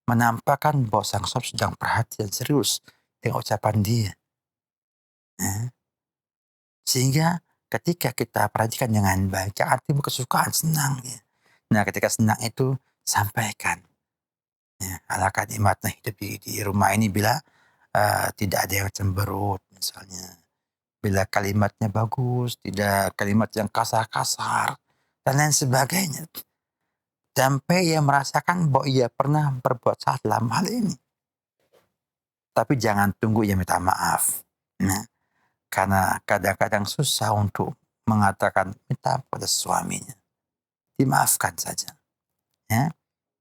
Menampakkan bahwa sang suami sedang perhatian serius dengan ucapan dia. Ya. Sehingga ketika kita perhatikan dengan baik, jangan timbul kesukaan, senang. Ya. Nah, ketika senang itu, sampaikan. Ya, alangkah nikmatnya hidup di rumah ini bila tidak ada yang cemberut misalnya. Bila kalimatnya bagus, tidak kalimat yang kasar-kasar, dan lain sebagainya. Sampai ia merasakan bahwa ia pernah berbuat salah dalam hal ini. Tapi jangan tunggu ia minta maaf. Nah, karena kadang-kadang susah untuk mengatakan minta pada suaminya. Dimaafkan saja. Ya,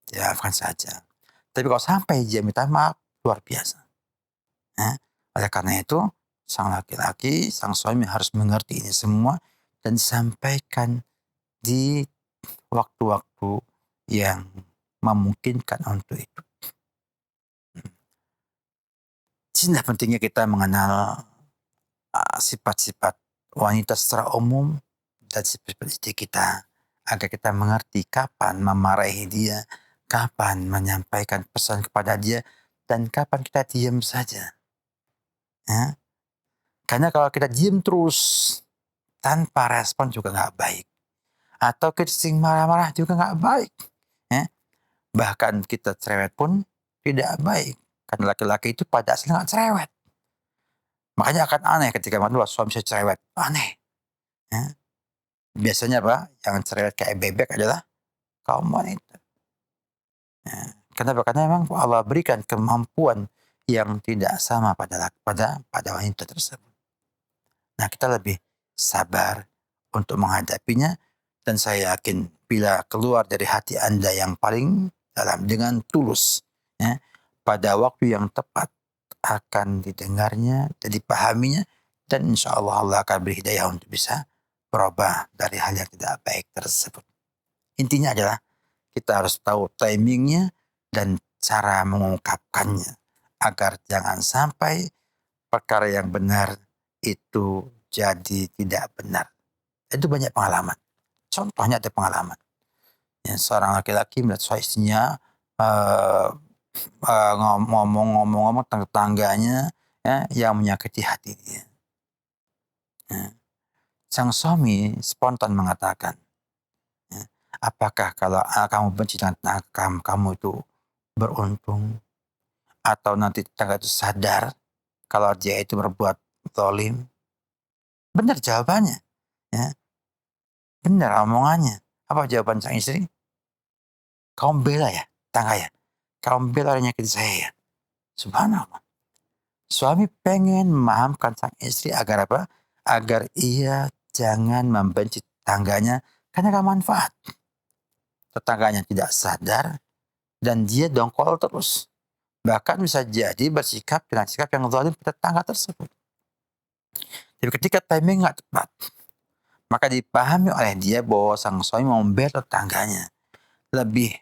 dimaafkan saja. Tapi kalau sampai dia minta maaf, luar biasa. Ya, oleh karena itu, sang laki-laki, sang suami harus mengerti ini semua dan disampaikan di waktu-waktu yang memungkinkan untuk itu. Disinilah pentingnya kita mengenal sifat-sifat wanita secara umum dan sifat istri kita agar kita mengerti kapan memarahi dia, kapan menyampaikan pesan kepada dia, dan kapan kita diam saja. Ya. Karena kalau kita diam terus, tanpa respon juga nggak baik. Atau kita sering marah-marah juga nggak baik. Ya. Bahkan kita cerewet pun tidak baik. Karena laki-laki itu pada aslinya nggak cerewet. Makanya akan aneh ketika kedua suami saya cerewet. Aneh. Ya. Biasanya apa? Yang cerewet kayak bebek adalah kaum wanita. Ya. Kenapa? Karena memang Allah berikan kemampuan yang tidak sama pada wanita tersebut. Nah, kita lebih sabar untuk menghadapinya, dan saya yakin bila keluar dari hati Anda yang paling dalam dengan tulus, ya, pada waktu yang tepat akan didengarnya dan dipahaminya, dan insya Allah Allah akan beri hidayah untuk bisa berubah dari hal yang tidak baik tersebut. Intinya adalah kita harus tahu timingnya dan cara mengungkapkannya agar jangan sampai perkara yang benar itu jadi tidak benar. Itu banyak pengalaman. Contohnya ada pengalaman. Yang seorang laki-laki melihat istrinya ngomong-ngomong tentang tetangganya, ya, yang menyakiti hati dia. Ya. Sang suami spontan mengatakan, ya, apakah kalau kamu benci dengan kamu itu beruntung, atau nanti tetangga itu sadar kalau dia itu berbuat zalim? Benar jawabannya. Ya. Benar omongannya. Apa jawaban sang istri? Kamu bela ya tangga ya? Kamu bela orang nyakiti saya ya? Subhanallah. Suami pengen memahamkan sang istri agar apa? Agar ia jangan membenci tetangganya karena gak manfaat. Tetangganya tidak sadar dan dia dongkol terus. Bahkan bisa jadi bersikap dengan sikap yang zalim pada tetangga tersebut. Jadi ketika timing gak tepat, maka dipahami oleh dia bahwa sang suami mau membela tetangganya. Lebih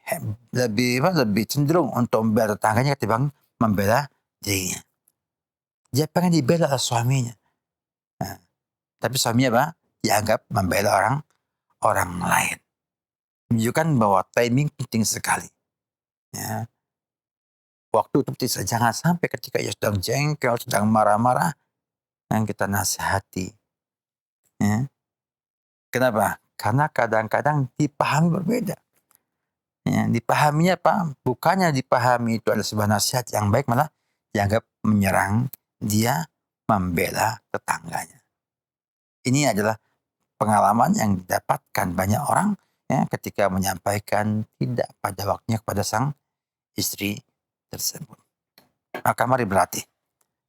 cenderung untuk membela tetangganya ketimbang membela dirinya. Dia pengen dibela oleh suaminya. Nah, tapi suaminya apa? Dianggap membela orang lain. Menunjukkan bahwa timing penting sekali. Ya. Waktu itu penting. Jangan sampai ketika ia sedang jengkel, sedang marah-marah, yang kita nasihati. Ya. Kenapa? Karena kadang-kadang dipahami berbeda. Ya, dipahaminya apa? Bukannya dipahami itu adalah sebuah nasihat yang baik, malah dianggap menyerang dia, membela tetangganya. Ini adalah pengalaman yang didapatkan banyak orang, ya, ketika menyampaikan tidak pada waktunya kepada sang istri tersebut. Maka mari berlatih.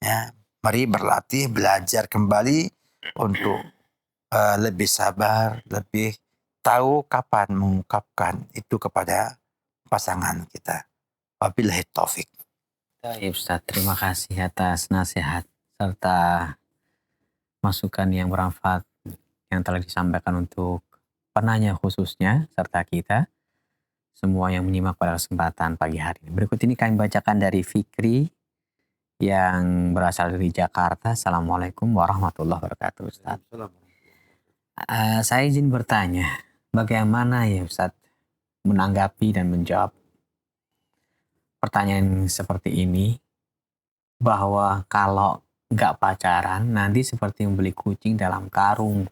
Ya, mari berlatih, belajar kembali untuk lebih sabar, lebih tahu kapan mengungkapkan itu kepada pasangan kita. Wabillahi taufik. Baik Ustaz, terima kasih atas nasihat serta masukan yang bermanfaat yang telah disampaikan untuk penanya khususnya serta kita semua yang menyimak pada kesempatan pagi hari ini. Berikut ini kami bacakan dari Fikri yang berasal dari Jakarta. Assalamualaikum warahmatullahi wabarakatuh Ustaz. Saya izin bertanya, bagaimana ya Ustaz menanggapi dan menjawab pertanyaan seperti ini, bahwa kalau nggak pacaran nanti seperti membeli kucing dalam karung.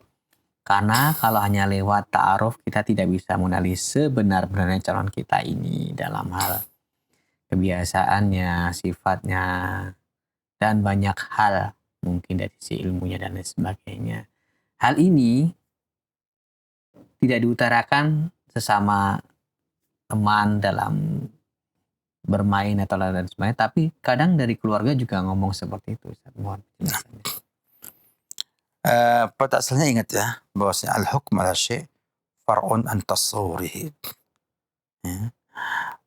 Karena kalau hanya lewat ta'aruf kita tidak bisa mengenali sebenar-benarnya calon kita ini dalam hal kebiasaannya, sifatnya, dan banyak hal mungkin dari si ilmunya dan lain sebagainya. Hal ini tidak diutarakan sesama teman dalam bermain atau lain sebagainya, tapi kadang dari keluarga juga ngomong seperti itu. Mohon penjelasannya. Pada asalnya ingat ya, bahwasanya al-hukm ala syai' far'un an tasawwurihi. Ya.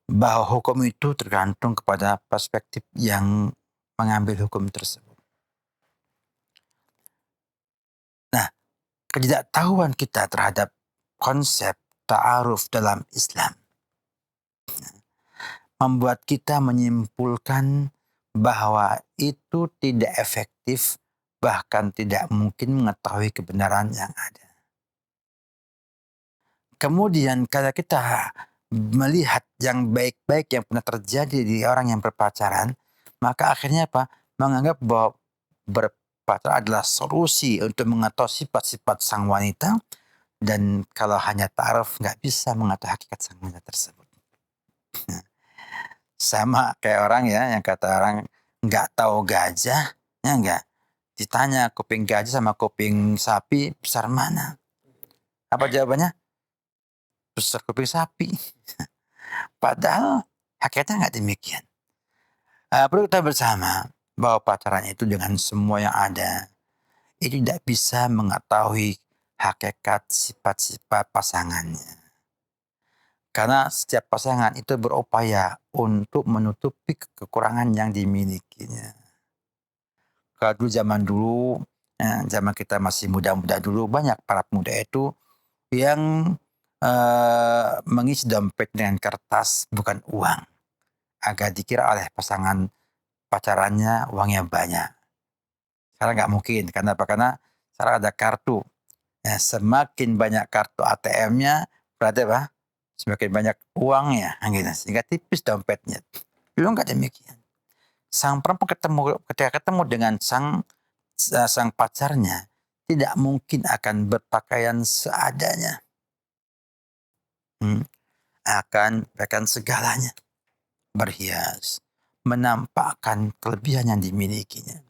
Bahwa hukum itu tergantung kepada perspektif yang mengambil hukum tersebut. Nah, ketidaktahuan kita terhadap konsep ta'aruf dalam Islam membuat kita menyimpulkan bahwa itu tidak efektif, bahkan tidak mungkin mengetahui kebenaran yang ada. Kemudian kalau kita melihat yang baik-baik yang pernah terjadi di orang yang berpacaran, maka akhirnya apa? Menganggap bahwa pacaran adalah solusi untuk mengetahui sifat-sifat sang wanita, dan kalau hanya ta'aruf nggak bisa mengetahui hakikat sang wanita tersebut. Sama kayak orang ya, yang kata orang nggak tahu gajah, ya nggak? Ditanya kuping gajah sama kuping sapi besar mana? Apa jawabannya? Besar kuping sapi. Padahal hakikatnya nggak demikian. Perlu kita bersama bahwa pacaran itu dengan semua yang ada, itu tidak bisa mengetahui hakikat sifat-sifat pasangannya. Karena setiap pasangan itu berupaya untuk menutupi kekurangan yang dimilikinya. Kalau dulu zaman kita masih muda-muda dulu, banyak para pemuda itu yang mengisi dompet dengan kertas bukan uang, agar dikira oleh pasangan pacarannya uangnya banyak. Sekarang nggak mungkin, karena apa? Karena sekarang ada kartu. Ya, semakin banyak kartu ATM-nya, berarti apa? Semakin banyak uangnya, gitu. Sehingga tipis dompetnya. Dulu nggak demikian. Sang perempuan ketika ketemu dengan sang pacarnya, tidak mungkin akan berpakaian seadanya. Akan segalanya. Berhias, menampakkan kelebihan yang dimilikinya.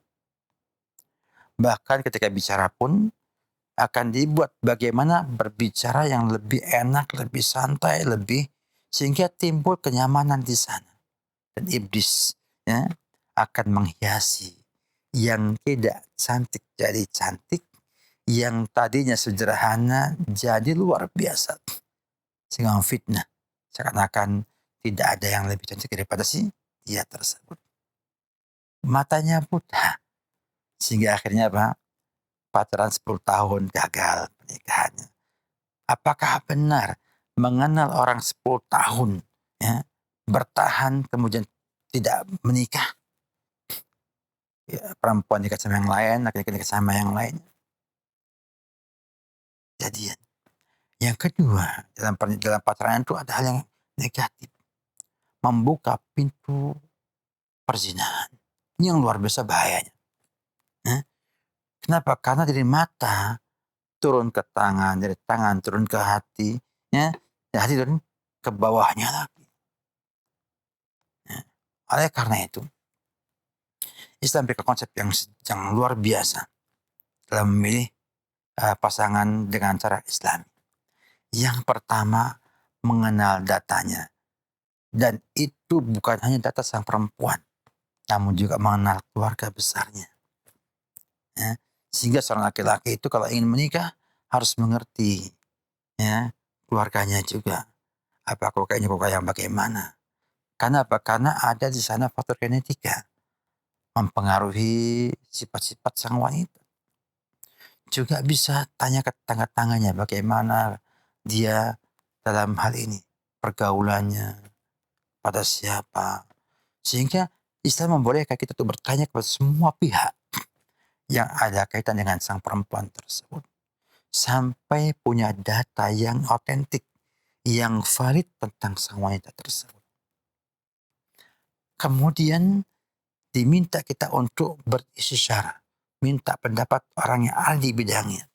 Bahkan ketika bicara pun akan dibuat bagaimana berbicara yang lebih enak, lebih santai, sehingga timbul kenyamanan di sana. Dan iblis ya, akan menghiasi yang tidak cantik jadi cantik, yang tadinya sederhana jadi luar biasa, sehingga fitnah seakan-akan tidak ada yang lebih cantik daripada si dia tersebut. Matanya buta, sehingga akhirnya apa? Pacaran 10 tahun gagal pernikahannya. Apakah benar mengenal orang 10 tahun ya, bertahan kemudian tidak menikah? Ya, perempuan nikah sama yang lain, laki-laki nikah sama yang lain. Jadian. Yang kedua, dalam pacaran itu ada hal yang negatif. Membuka pintu perzinahan. Ini yang luar biasa bahayanya. Kenapa? Karena dari mata turun ke tangan, dari tangan turun ke hati, ya, dari hati turun ke bawahnya lagi. Oleh karena itu, Islam berikan konsep yang luar biasa dalam memilih pasangan dengan cara Islam. Yang pertama, mengenal datanya. Dan itu bukan hanya data sang perempuan, namun juga mengenal keluarga besarnya. Ya. Sehingga seorang laki-laki itu kalau ingin menikah harus mengerti ya, keluarganya juga. Apa keluarganya yang bagaimana. Karena apa? Karena ada di sana faktor genetika mempengaruhi sifat-sifat sang wanita. Juga bisa tanya ke tetangga-tangganya bagaimana dia dalam hal ini, pergaulannya, pada siapa. Sehingga Islam membolehkan kita untuk bertanya kepada semua pihak yang ada kaitan dengan sang perempuan tersebut. Sampai punya data yang otentik, yang valid tentang sang wanita tersebut. Kemudian diminta kita untuk beristisyarah, minta pendapat orang yang ahli bidangnya,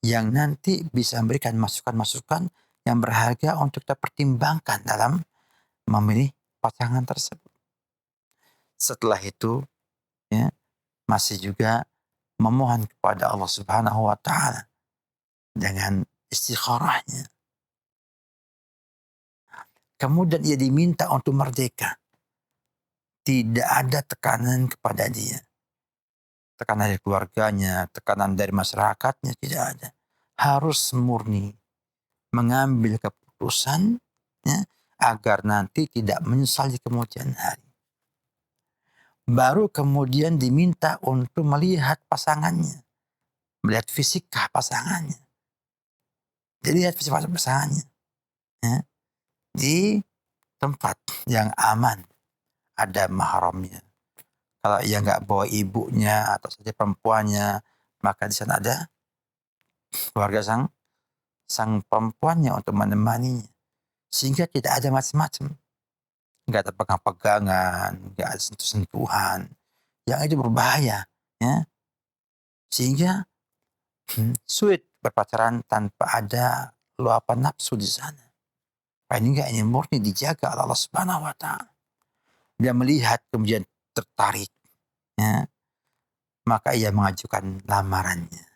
yang nanti bisa memberikan masukan-masukan yang berharga untuk kita pertimbangkan dalam memilih pasangan tersebut. Setelah itu, ya, masih juga memohon kepada Allah Subhanahu wa Ta'ala dengan istikharahnya. Kemudian ia diminta untuk merdeka. Tidak ada tekanan kepada dia. Tekanan dari keluarganya, tekanan dari masyarakatnya, tidak ada. Harus murni mengambil keputusan ya, agar nanti tidak menyesal di kemudian hari. Baru kemudian diminta untuk melihat pasangannya, melihat fisikah pasangannya. Jadi lihat fisik pasangannya ya, di tempat yang aman, ada mahramnya. Kalau ia nggak bawa ibunya atau saja perempuannya, maka di sana ada keluarga sang perempuannya untuk menemaninya. Sehingga tidak ada macam-macam. Nggak ada pegang-pegangan, nggak ada sentuh-sentuhan. Yang itu berbahaya. Ya. Sehingga sulit berpacaran tanpa ada luapan nafsu di sana. Paling enggak ini murni dijaga oleh Allah Subhanahu wa taala. Dia melihat kemudian tertarik, ya, maka ia mengajukan lamarannya.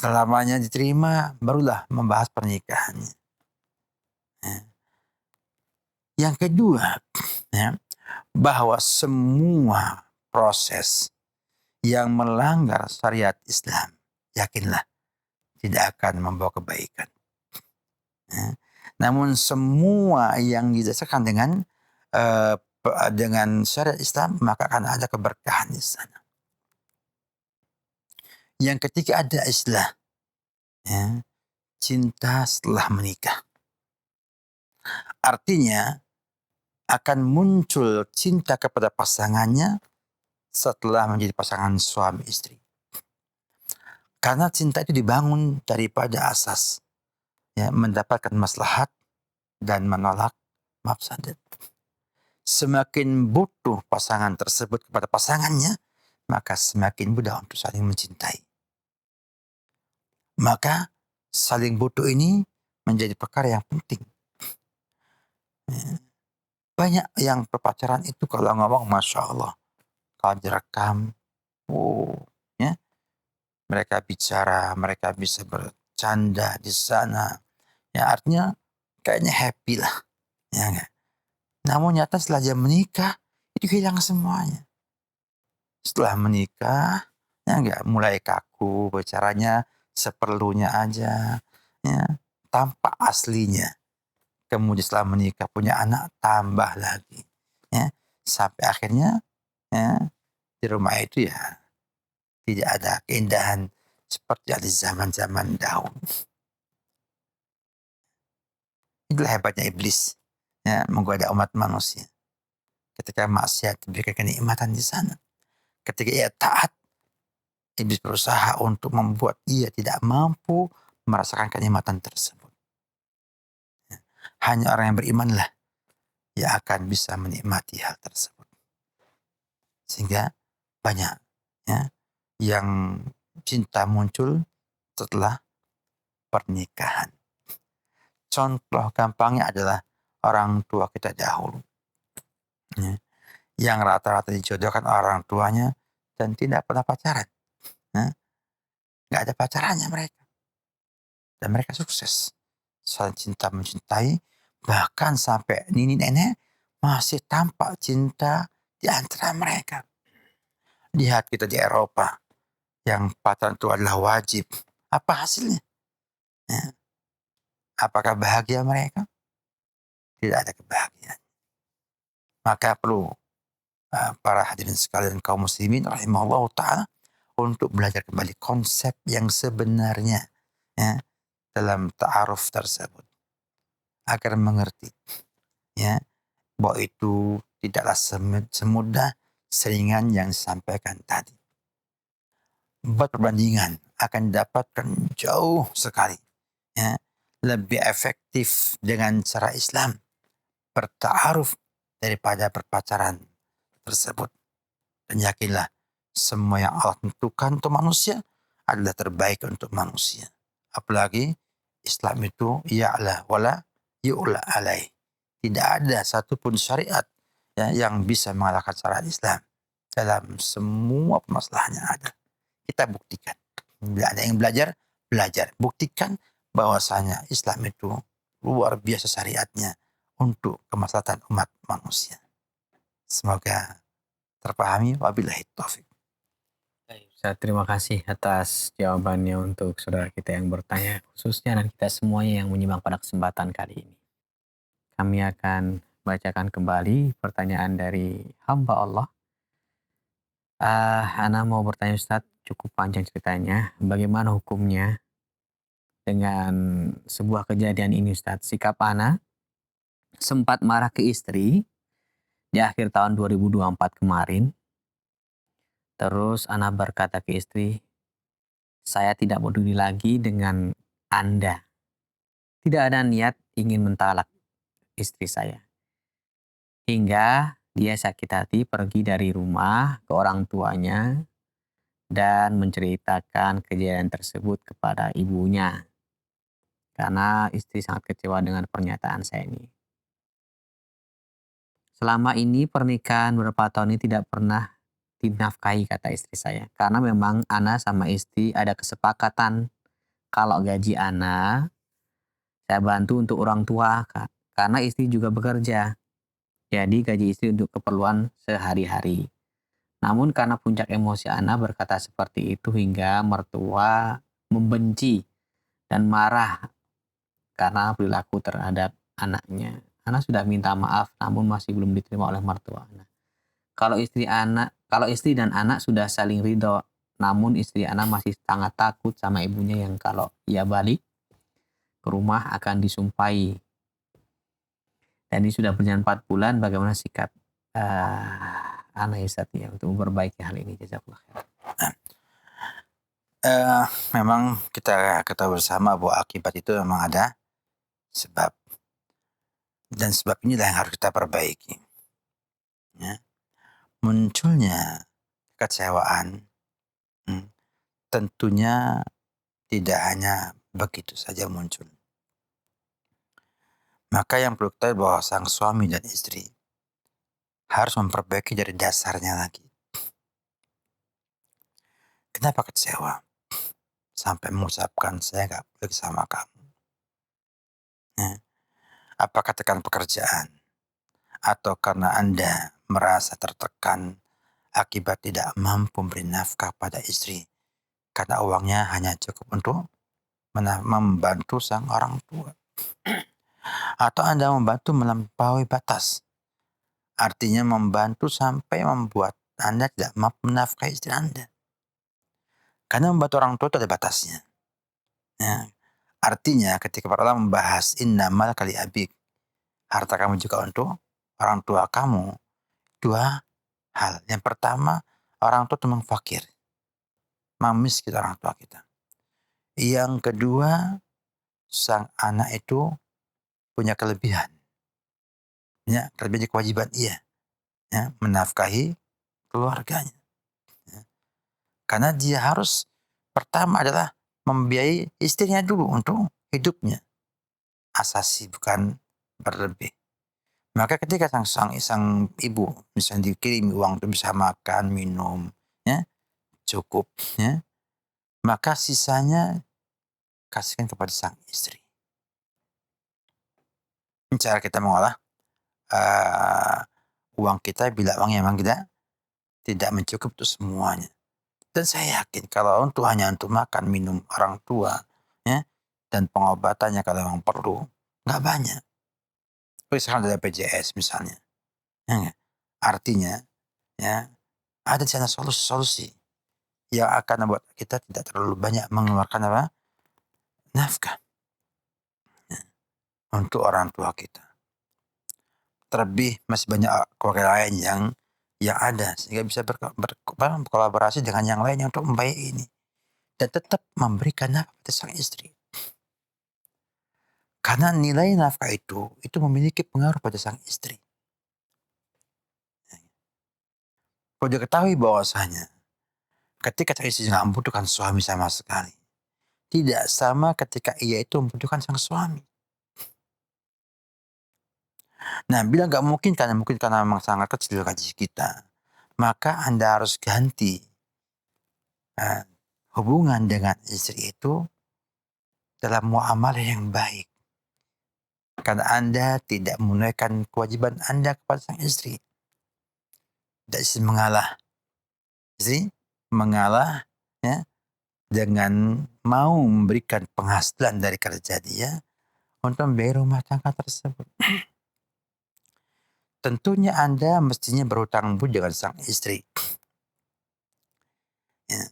Lamarannya diterima, barulah membahas pernikahannya. Ya. Yang kedua, ya, bahwa semua proses yang melanggar syariat Islam, yakinlah tidak akan membawa kebaikan. Ya. Namun semua yang didasarkan dengan syariat Islam, maka akan ada keberkahan di sana. Yang ketiga ada istilah, ya, cinta setelah menikah. Artinya akan muncul cinta kepada pasangannya setelah menjadi pasangan suami istri. Karena cinta itu dibangun daripada asas, ya, mendapatkan maslahat dan menolak mafsadat. Semakin butuh pasangan tersebut kepada pasangannya, maka semakin mudah untuk saling mencintai. Maka saling butuh ini menjadi perkara yang penting. Banyak yang berpacaran itu kalau ngomong Masya Allah, kalau direkam, ya, mereka bicara, mereka bisa bercanda di sana. Ya artinya kayaknya happy lah. Ya enggak? Namun nyata setelah dia menikah, itu hilang semuanya. Setelah menikah, ya enggak, mulai kaku, bicaranya seperlunya aja, ya, tanpa aslinya. Kemudian setelah menikah punya anak, tambah lagi, ya, sampai akhirnya, ya, di rumah itu ya tidak ada keindahan seperti di zaman-zaman dahulu. Itulah hebatnya iblis, ya, menggoda umat manusia. Ketika maksiat diberikan kenikmatan di sana. Ketika ia taat, iblis berusaha untuk membuat ia tidak mampu merasakan kenikmatan tersebut. Hanya orang yang berimanlah yang akan bisa menikmati hal tersebut. Sehingga banyak, ya, yang cinta muncul setelah pernikahan. Contoh gampangnya adalah orang tua kita dahulu, ya, yang rata-rata dijodohkan orang tuanya dan tidak pernah pacaran. Nggak ada pacarannya mereka. Dan mereka sukses. Saling cinta mencintai, bahkan sampai nini nenek masih tampak cinta di antara mereka. Lihat kita di Eropa, yang pacaran itu adalah wajib. Apa hasilnya? Ya. Apakah bahagia mereka? Tidak ada kebahagiaan. Maka perlu para hadirin sekalian kaum muslimin rahimahullah ta'ala untuk belajar kembali konsep yang sebenarnya, ya, dalam ta'aruf tersebut. Agar mengerti, ya, bahwa itu tidaklah semudah seringan yang disampaikan tadi. Buat perbandingan akan didapatkan jauh sekali, ya, lebih efektif dengan cara Islam berta'aruf daripada berpacaran tersebut. Dan yakinlah semua yang Allah tentukan untuk manusia adalah terbaik untuk manusia. Apalagi Islam itu ya'la wala yu'la alaih. Tidak ada satupun syariat, ya, yang bisa mengalahkan syariat Islam dalam semua permasalahan yang ada. Kita buktikan. Bila ada yang belajar. Buktikan bahwasanya Islam itu luar biasa syariatnya untuk kemaslahatan umat manusia. Semoga terpahami. Wabillahi taufik. Ustaz, terima kasih atas jawabannya untuk saudara kita yang bertanya, khususnya dan kita semuanya yang menyimak pada kesempatan kali ini. Kami akan bacakan kembali pertanyaan dari hamba Allah. Ana mau bertanya Ustaz, cukup panjang ceritanya. Bagaimana hukumnya dengan sebuah kejadian ini Ustaz? Sikap Ana sempat marah ke istri di akhir tahun 2024 kemarin. Terus Ana berkata ke istri, saya tidak peduli lagi dengan Anda. Tidak ada niat ingin mentalak istri saya. Hingga dia sakit hati pergi dari rumah ke orang tuanya dan menceritakan kejadian tersebut kepada ibunya. Karena istri sangat kecewa dengan pernyataan saya ini. Selama ini pernikahan berapa tahun ini tidak pernah dinafkahi, kata istri saya. Karena memang Ana sama istri ada kesepakatan kalau gaji Ana saya bantu untuk orang tua, Kak. Karena istri juga bekerja. Jadi gaji istri untuk keperluan sehari-hari. Namun karena puncak emosi Ana berkata seperti itu hingga mertua membenci dan marah karena perilaku terhadap anaknya. Ana sudah minta maaf namun masih belum diterima oleh mertua Ana. Kalau istri dan anak sudah saling ridho, namun istri Ana masih sangat takut sama ibunya yang kalau ia balik ke rumah akan disumpahi. Dan ini sudah berjalan 4 bulan, bagaimana sikap Ana Ustaz ya untuk memperbaiki hal ini? Jazakallah khair. Memang kita ketahui bersama bahwa akibat itu memang ada sebab. Dan sebab inilah yang harus kita perbaiki. Ya. Munculnya kekecewaan tentunya tidak hanya begitu saja muncul. Maka yang perlu kita bahwa sang suami dan istri harus memperbaiki dari dasarnya lagi. Kenapa kecewa? Sampai mengucapkan saya gak boleh sama kamu. Ya. Apakah tekan pekerjaan? Atau karena Anda merasa tertekan akibat tidak mampu memberi nafkah pada istri? Karena uangnya hanya cukup untuk membantu sang orang tua. Atau Anda membantu melampaui batas. Artinya membantu sampai membuat Anda tidak mampu menafkahi istri Anda. Karena membantu orang tua itu ada batasnya. Ya. Artinya ketika para ulama membahas innamal kali abik, harta kamu juga untuk orang tua kamu. 2 hal. Yang pertama, orang tua itu memang fakir. Miskin orang tua kita. Yang kedua, sang anak itu punya kelebihan. Ya, kelebihan kewajiban ia. Ya, menafkahi keluarganya. Ya. Karena dia harus pertama adalah membiayai istrinya dulu untuk hidupnya. Asasi, bukan berlebih. Maka ketika sang ibu misalnya dikirim uang untuk bisa makan, minum, ya, cukup, ya, maka sisanya kasihkan kepada sang istri. Ini cara kita mengolah uang kita bila uangnya memang tidak mencukup untuk semuanya. Dan saya yakin kalau hanya untuk makan, minum orang tua, ya, dan pengobatannya kalau memang perlu, nggak banyak. Seperti sekarang ada BPJS misalnya. Ya, artinya, ya, ada di sana solusi-solusi yang akan membuat kita tidak terlalu banyak mengeluarkan nafkah, ya, untuk orang tua kita. Terlebih masih banyak keluarga lain yang ada sehingga bisa berkolaborasi dengan yang lain untuk membayar ini dan tetap memberikan nafkah pada sang istri. Karena nilai nafkah itu memiliki pengaruh pada sang istri. Perlu diketahui bahwasanya ketika sang istri tidak membutuhkan suami sama sekali, tidak sama ketika ia itu membutuhkan sang suami. Nah, bila nggak mungkin karena memang sangat kecil gaji kita, maka Anda harus ganti hubungan dengan istri itu dalam muamalah yang baik. Karena Anda tidak menunaikan kewajiban Anda kepada sang istri. Dan istri mengalah. Istri mengalah, ya, dengan mau memberikan penghasilan dari kerja dia untuk membiayai rumah tangga tersebut. Tentunya Anda mestinya berhutang budi dengan sang istri. Ya.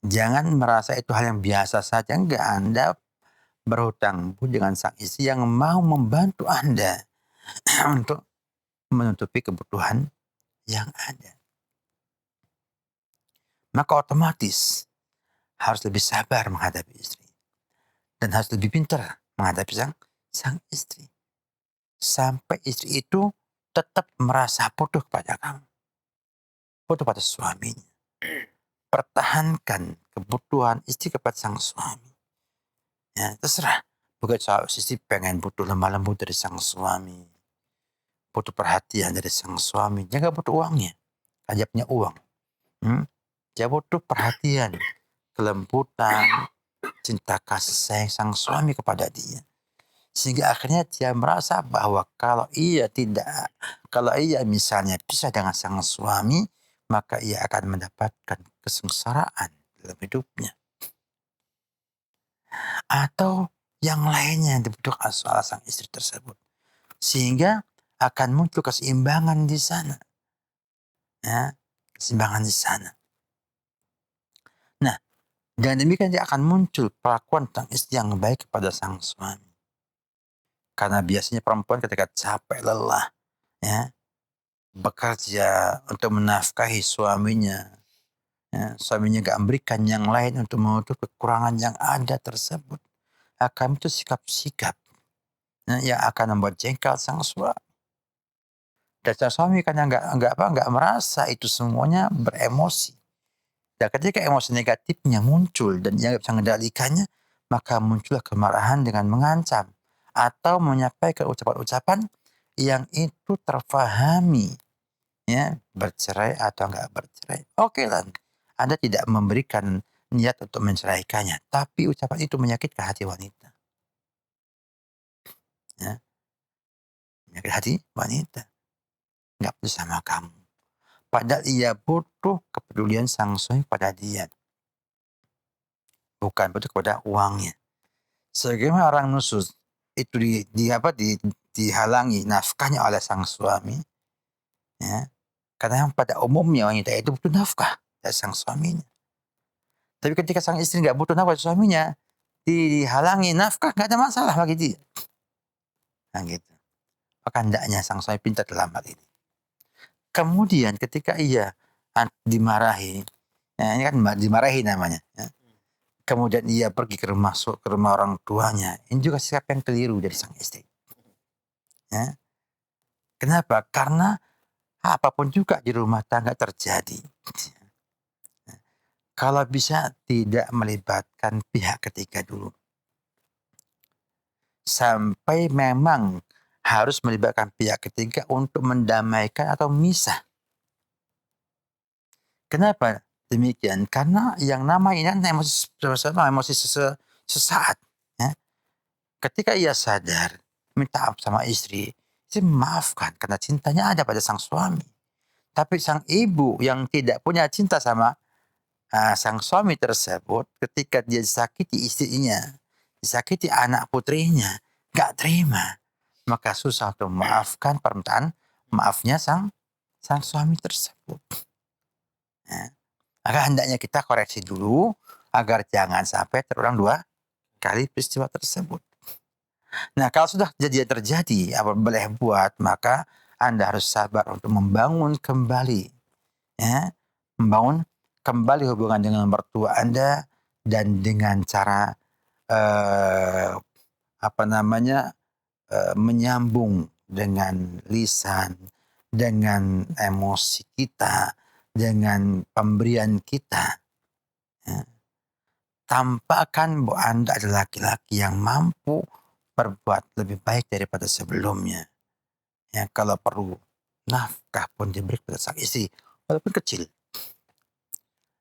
Jangan merasa itu hal yang biasa saja. Enggak, Anda berhutang budi dengan sang istri yang mau membantu Anda untuk menutupi kebutuhan yang ada. Maka otomatis harus lebih sabar menghadapi istri. Dan harus lebih pintar menghadapi sang istri. Sampai istri itu tetap merasa butuh kepada kamu. Butuh pada suaminya. pertahankan kebutuhan istri kepada sang suami. Ya, terserah. Bukan soal istri pengen butuh lemah lembut dari sang suami, butuh perhatian dari sang suami. Dia nggak butuh uangnya, dia punya uang. Dia butuh perhatian, kelembutan, cinta kasih sayang sang suami kepada dia. Sehingga akhirnya dia merasa bahwa kalau ia misalnya pisah dengan sang suami, maka ia akan mendapatkan kesengsaraan dalam hidupnya. Atau yang lainnya yang dibutuhkan oleh sang istri tersebut. Sehingga akan muncul keseimbangan di sana. Ya, keseimbangan di sana. Nah, dengan demikian dia akan muncul perlakuan sang istri yang baik kepada sang suami. Karena biasanya perempuan ketika capek lelah, ya, bekerja untuk menafkahi suaminya, ya, suaminya gak memberikan yang lain untuk menutup kekurangan yang ada tersebut, akan itu sikap-sikap, ya, yang akan membuat jengkel sang suami. Dan sang suami kan nggak merasa itu semuanya beremosi. Dan ketika emosi negatifnya muncul dan dia nggak bisa mengendalikannya, maka muncullah kemarahan dengan mengancam atau menyampaikan ucapan-ucapan yang itu terfahami, ya, bercerai atau enggak bercerai. Oke lah, Anda tidak memberikan niat untuk menceraikannya, tapi ucapan itu menyakitkan hati wanita. Ya, menyakitkan hati wanita. Enggak peduli sama kamu. Padahal ia butuh kepedulian sang suami pada dia. Bukan butuh kepada uangnya. Sebagaimana orang nusus itu dihalangi nafkahnya oleh sang suami, ya, karena pada umumnya wanita itu butuh nafkah dari sang suaminya. Tapi ketika sang istri nggak butuh nafkah dari suaminya, dihalangi nafkah, nggak ada masalah bagi dia. Nah gitu. Maka hendaknya sang suami pintar dalam hal ini. Kemudian ketika ia dimarahi, ya, ini kan dimarahi namanya, ya. Kemudian ia pergi ke rumah orang tuanya. Ini juga sikap yang keliru dari sang istri. Ya. Kenapa? Karena apapun juga di rumah tangga terjadi, kalau bisa tidak melibatkan pihak ketiga dulu. Sampai memang harus melibatkan pihak ketiga untuk mendamaikan atau misah. Kenapa demikian? Karena yang namanya emosi sesaat. Ya. Ketika ia sadar, minta maaf sama istri memaafkan karena cintanya ada pada sang suami. Tapi sang ibu yang tidak punya cinta sama sang suami tersebut, ketika dia disakiti istrinya, disakiti anak putrinya, gak terima. Maka susah untuk memaafkan permintaan maafnya sang suami tersebut. Ya. Maka hendaknya kita koreksi dulu agar jangan sampai terulang 2 kali peristiwa tersebut. Nah, kalau sudah kejadian terjadi, apa boleh buat, maka Anda harus sabar untuk membangun kembali, ya, membangun kembali hubungan dengan mertua Anda dan dengan cara menyambung dengan lisan, dengan emosi kita, dengan pemberian kita. Ya. Tampakkan bahwa Anda adalah laki-laki yang mampu berbuat lebih baik daripada sebelumnya. Ya, kalau perlu nafkah pun diberi kepada sang istri, walaupun kecil.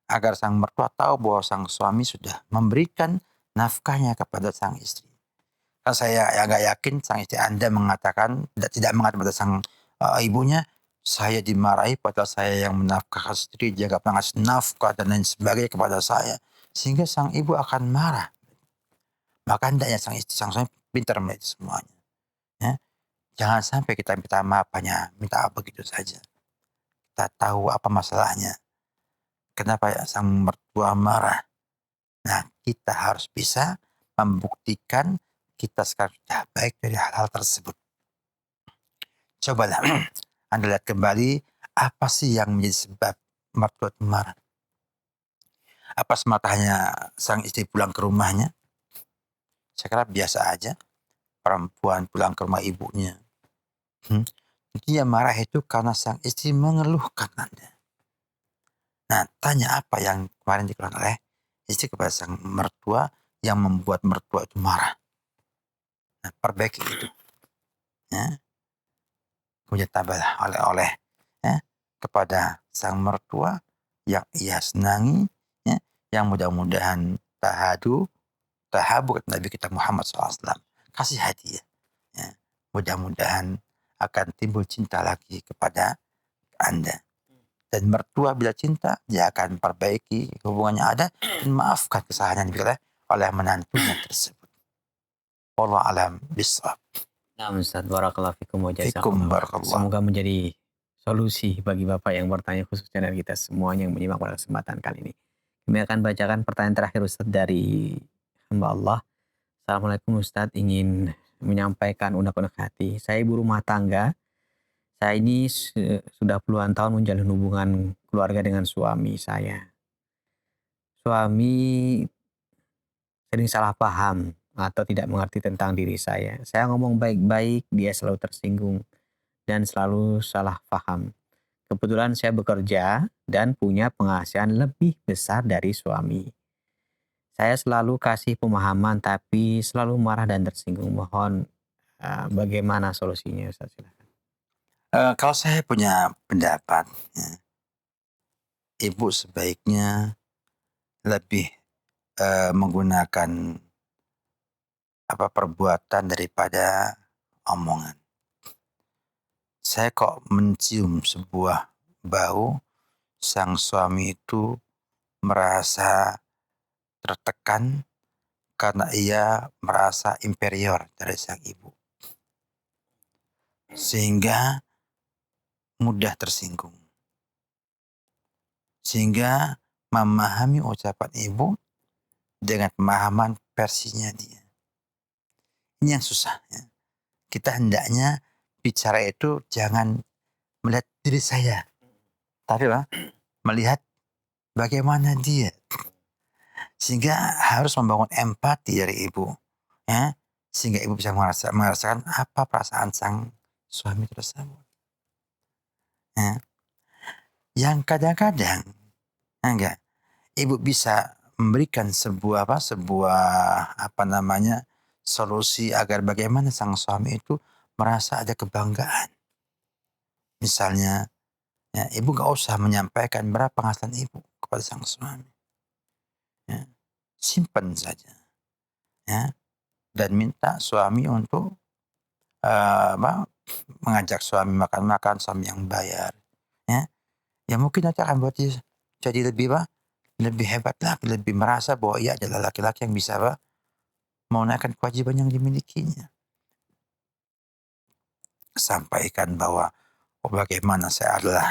Agar sang mertua tahu bahwa sang suami sudah memberikan nafkahnya kepada sang istri. Kan saya agak yakin sang istri Anda mengatakan, tidak mengatakan pada sang ibunya, saya dimarahi padahal saya yang menafkahkan istri, dia gak pernah ngasih nafkah dan lain sebagainya kepada saya. Sehingga sang ibu akan marah. Maka hendaknya sang suami pintar melihat semuanya. Ya. Jangan sampai kita minta maaf hanya minta begitu saja. Kita tahu apa masalahnya. Kenapa sang mertua marah. Nah, kita harus bisa membuktikan kita sekarang sudah baik dari hal-hal tersebut. Cobalah Anda lihat kembali apa sih yang menjadi sebab mertua marah. Apa semata hanya sang istri pulang ke rumahnya? Saya kira biasa aja. Perempuan pulang ke rumah ibunya. Dia marah itu karena sang istri mengeluhkan Anda. Nah, tanya apa yang kemarin dikeluarkan oleh istri kepada sang mertua yang membuat mertua itu marah. Nah, perbaiki itu. Ya. Kemudian tambahlah oleh-oleh ya, kepada sang mertua yang ia senangi, ya, yang mudah-mudahan tahabu kata Nabi kita Muhammad SAW. Kasih hadiah. Ya. Mudah-mudahan akan timbul cinta lagi kepada Anda. Dan mertua bila cinta, dia akan perbaiki hubungannya ada dan maafkan kesalahan yang dibuat oleh menantunya tersebut. Wallahu alam bisawab. Nah, Ustaz, barakallahu fikum wa Fikum jazakallahu khairan. barakallah. Semoga menjadi solusi bagi Bapak yang bertanya, khususnya dari kita semuanya yang menyimak pada kesempatan kali ini. Kami akan bacakan pertanyaan terakhir Ustaz dari hamba Allah. Assalamualaikum Ustaz, ingin menyampaikan unek-unek hati. Saya ibu rumah tangga. Saya ini sudah puluhan tahun menjalin hubungan keluarga dengan suami saya. Suami sering salah paham atau tidak mengerti tentang diri saya. Saya ngomong baik-baik, dia selalu tersinggung dan selalu salah paham. Kebetulan saya bekerja dan punya penghasilan lebih besar dari suami. Saya selalu kasih pemahaman tapi selalu marah dan tersinggung. Mohon bagaimana solusinya Ustaz? Silakan. Kalau saya punya pendapat, ya, ibu sebaiknya lebih menggunakan perbuatan daripada omongan. Saya kok mencium sebuah bau sang suami itu merasa tertekan karena ia merasa inferior dari sang ibu. Sehingga mudah tersinggung. Sehingga memahami ucapan ibu dengan pemahaman versinya dia. Ini yang susah. Ya. Kita hendaknya bicara itu jangan melihat diri saya. Tapi melihat bagaimana dia. Sehingga harus membangun empati dari ibu. Ya. Sehingga ibu bisa merasakan apa perasaan sang suami tersebut. Ya. Yang kadang-kadang enggak, ibu bisa memberikan sebuah solusi agar bagaimana sang suami itu merasa ada kebanggaan. Misalnya, ya, ibu gak usah menyampaikan berapa penghasilan ibu kepada sang suami. Ya, simpan saja. Ya, dan minta suami untuk mengajak suami makan-makan, suami yang bayar. Ya, ya mungkin nanti akan buat dia jadi lebih hebat lagi, lebih merasa bahwa ia adalah laki-laki yang bisa menunaikan kewajiban yang dimilikinya. Sampaikan bahwa bagaimana saya adalah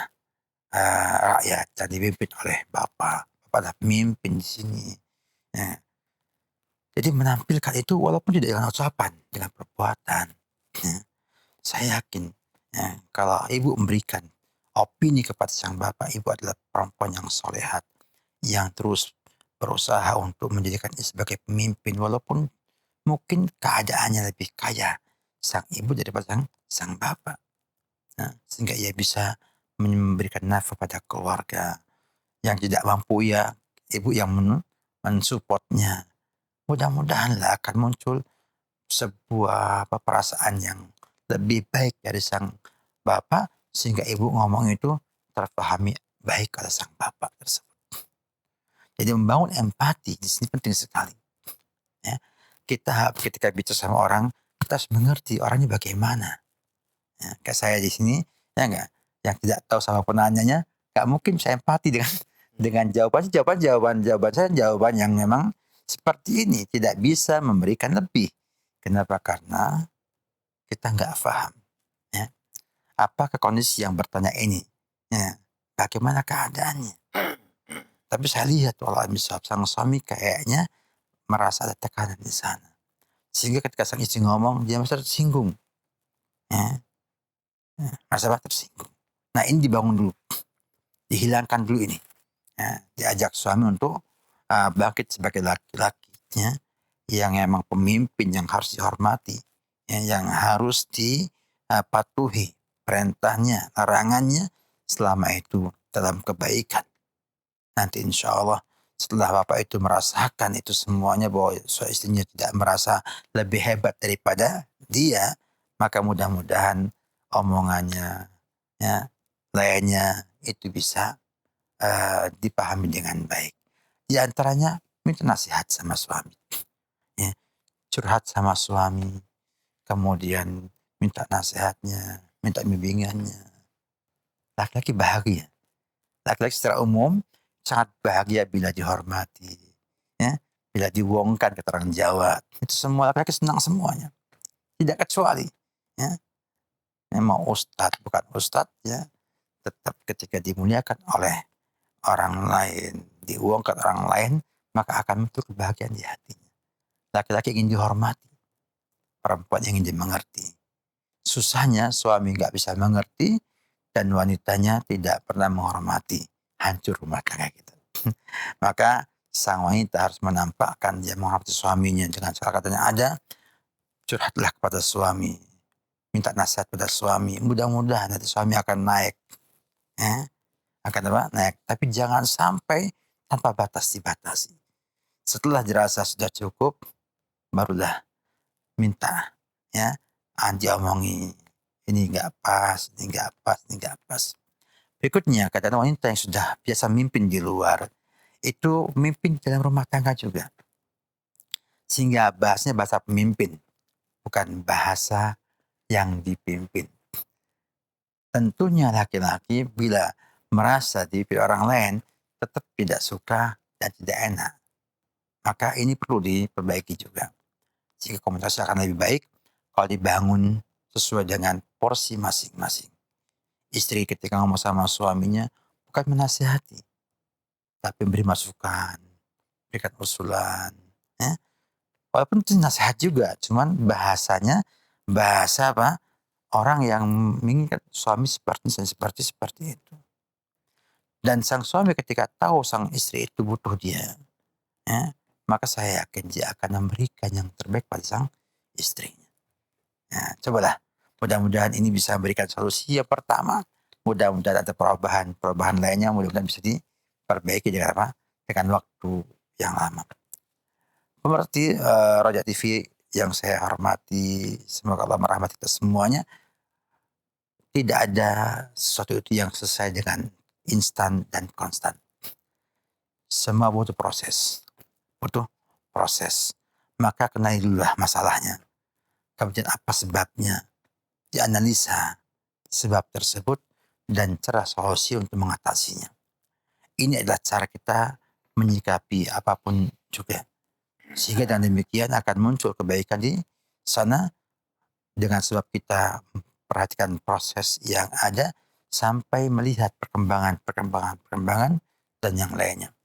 rakyat yang dipimpin oleh Bapak. Bapak adalah pemimpin di sini. Ya. Jadi menampilkan itu walaupun tidak dengan ucapan, dengan perbuatan. Ya. Saya yakin ya, kalau ibu memberikan opini kepada sang bapak, ibu adalah perempuan yang solehat, yang terus berusaha untuk menjadikan ia sebagai pemimpin walaupun mungkin keadaannya lebih kaya sang ibu daripada sang bapak. Nah, sehingga ia bisa memberikan nafkah pada keluarga. Yang tidak mampu ya ibu yang mensupportnya. Mudah-mudahanlah akan muncul sebuah perasaan yang lebih baik dari sang bapak sehingga ibu ngomong itu terpahami baik oleh sang bapak tersebut. Jadi membangun empati di sini penting sekali. Ya. Kita ketika bicara sama orang, kita harus mengerti orangnya bagaimana. Ya, kayak saya di sini, ya enggak, yang tidak tahu sama penanyanya, enggak mungkin saya empati dengan jawaban saya jawaban yang memang seperti ini, tidak bisa memberikan lebih. Kenapa? Karena kita enggak paham. Ya. Apakah kondisi yang bertanya ini? Ya, bagaimana keadaannya? Tapi saya lihat sang suami kayaknya merasa ada tekanan di sana. Sehingga ketika sang istri ngomong, dia merasa tersinggung. Ya. Merasa tersinggung. Nah ini dibangun dulu. Dihilangkan dulu ini. Ya. Diajak suami untuk bangkit sebagai laki-laki. Ya. Yang emang pemimpin yang harus dihormati. Ya. Yang harus dipatuhi perintahnya, larangannya selama itu dalam kebaikan. nanti insya Allah setelah bapak itu merasakan itu semuanya bahwa istrinya tidak merasa lebih hebat daripada dia, maka mudah-mudahan omongannya, ya, lainnya itu bisa dipahami dengan baik. Di antaranya minta nasihat sama suami, ya, curhat sama suami, kemudian minta nasihatnya, minta bimbingannya. Laki-laki bahagia. Laki-laki secara umum sangat bahagia bila dihormati, ya, bila diwongkan keterangan jawab. Itu semua laki-laki senang semuanya, tidak kecuali, ya, mau ustadz bukan ustadz, ya, tetap ketika dimuliakan oleh orang lain, diuangkan orang lain, maka akan muncul kebahagiaan di hatinya. Laki-laki ingin dihormati, perempuan ingin dimengerti. Susahnya suami nggak bisa mengerti dan wanitanya tidak pernah menghormati, hancur rumah tangga kita. Maka sang wanita harus menampakkan dia menghormati suaminya dengan cara katanya ada, curhatlah kepada suami, minta nasihat pada suami, mudah-mudahan nanti suami akan naik, ya, akan apa? Naik. Tapi jangan sampai tanpa batas dibatasi. Setelah dirasa sudah cukup, barulah minta, ya, diomongi, ini nggak pas, ini nggak pas, ini nggak pas. Berikutnya, kadang wanita yang sudah biasa mimpin di luar, itu mimpin dalam rumah tangga juga. Sehingga bahasanya bahasa pemimpin, bukan bahasa yang dipimpin. Tentunya laki-laki bila merasa dipimpin orang lain, tetap tidak suka dan tidak enak. Maka ini perlu diperbaiki juga. Sehingga komunikasi akan lebih baik kalau dibangun sesuai dengan porsi masing-masing. Istri ketika ngomong sama suaminya bukan menasihati, tapi beri masukan, berikan usulan, ya. Walaupun itu nasihat juga, cuman bahasanya bahasa apa? Orang yang menginginkan suami seperti itu. Dan sang suami ketika tahu sang istri itu butuh dia, ya, maka saya yakin dia akan memberikan yang terbaik pada sang istrinya. Nah, cobalah. Mudah-mudahan ini bisa memberikan solusi yang pertama. Mudah-mudahan ada perubahan lainnya. Mudah-mudahan bisa diperbaiki dengan apa? Dengan waktu yang lama. Pemerhati Roja TV yang saya hormati, semoga Allah merahmati kita semuanya. Tidak ada sesuatu itu yang selesai dengan instan dan konstan. Semua butuh proses. Maka kenali dululah masalahnya. Kemudian apa sebabnya, dianalisa sebab tersebut dan cara solusi untuk mengatasinya. Ini adalah cara kita menyikapi apapun juga. Sehingga dengan demikian akan muncul kebaikan di sana dengan sebab kita perhatikan proses yang ada sampai melihat perkembangan dan yang lainnya.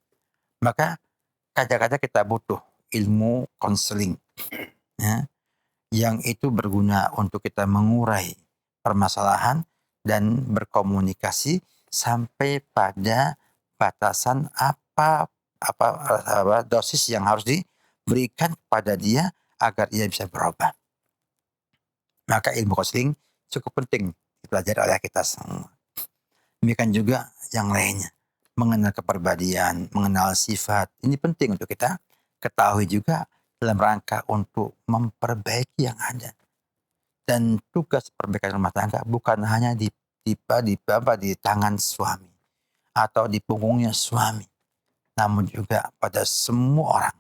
Maka kadang-kadang kita butuh ilmu konseling, ya, yang itu berguna untuk kita mengurai permasalahan dan berkomunikasi sampai pada batasan apa dosis yang harus diberikan kepada dia agar ia bisa berubah. Maka ilmu konseling cukup penting dipelajari oleh kita semua. Demikian juga yang lainnya. Mengenal kepribadian, mengenal sifat. Ini penting untuk kita ketahui juga dalam rangka untuk memperbaiki yang ada. Dan tugas perbaikan rumah tangga bukan hanya di tangan suami atau di punggungnya suami, namun juga pada semua orang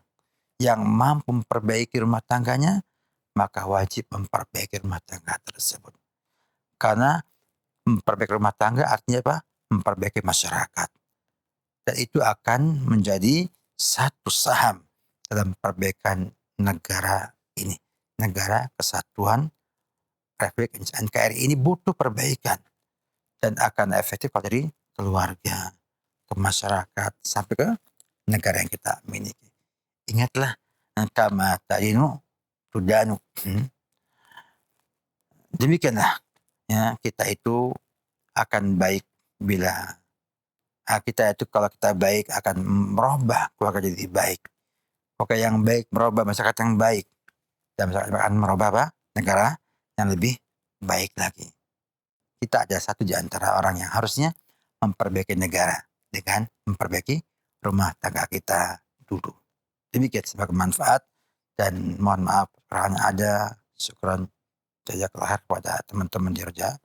yang mampu memperbaiki rumah tangganya, maka wajib memperbaiki rumah tangga tersebut. Karena memperbaiki rumah tangga artinya apa? Memperbaiki masyarakat. Dan itu akan menjadi satu saham dalam perbaikan negara ini. Negara Kesatuan Republik Indonesia NKRI ini butuh perbaikan. Dan akan efektif dari keluarga, ke masyarakat, sampai ke negara yang kita miliki. Ingatlah, kama ta'dinu tudanu. Demikianlah, ya, kita itu akan baik bila kita itu kalau kita baik akan merubah keluarga jadi baik. Oke, yang baik merubah masyarakat yang baik. Dan masyarakat akan merubah apa? Negara yang lebih baik lagi. Kita ada satu di antara orang yang harusnya memperbaiki negara dengan memperbaiki rumah tangga kita dulu. Demikian sebagai manfaat, dan mohon maaf kekurangan ada. Syukran jazakallah kepada teman-teman di Roja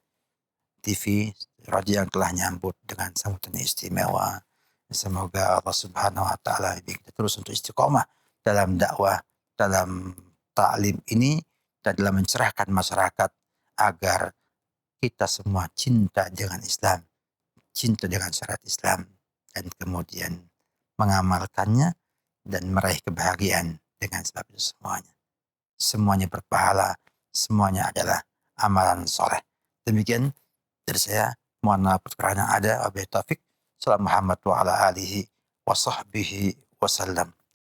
TV, Roja yang telah nyambut dengan sambutan istimewa. Semoga Allah Subhanahu wa taala bimbing kita terus untuk istiqomah dalam dakwah, dalam taklim ini, dan dalam mencerahkan masyarakat agar kita semua cinta dengan Islam, cinta dengan syariat Islam, dan kemudian mengamalkannya dan meraih kebahagiaan dengan sebab itu semuanya. Semuanya berpahala, semuanya adalah amalan soleh. Demikian dari saya, mohon maaf kekurangan yang ada. Wabillahi taufik. Salam Muhammad wa ala alihi wa sahbihi wasallam.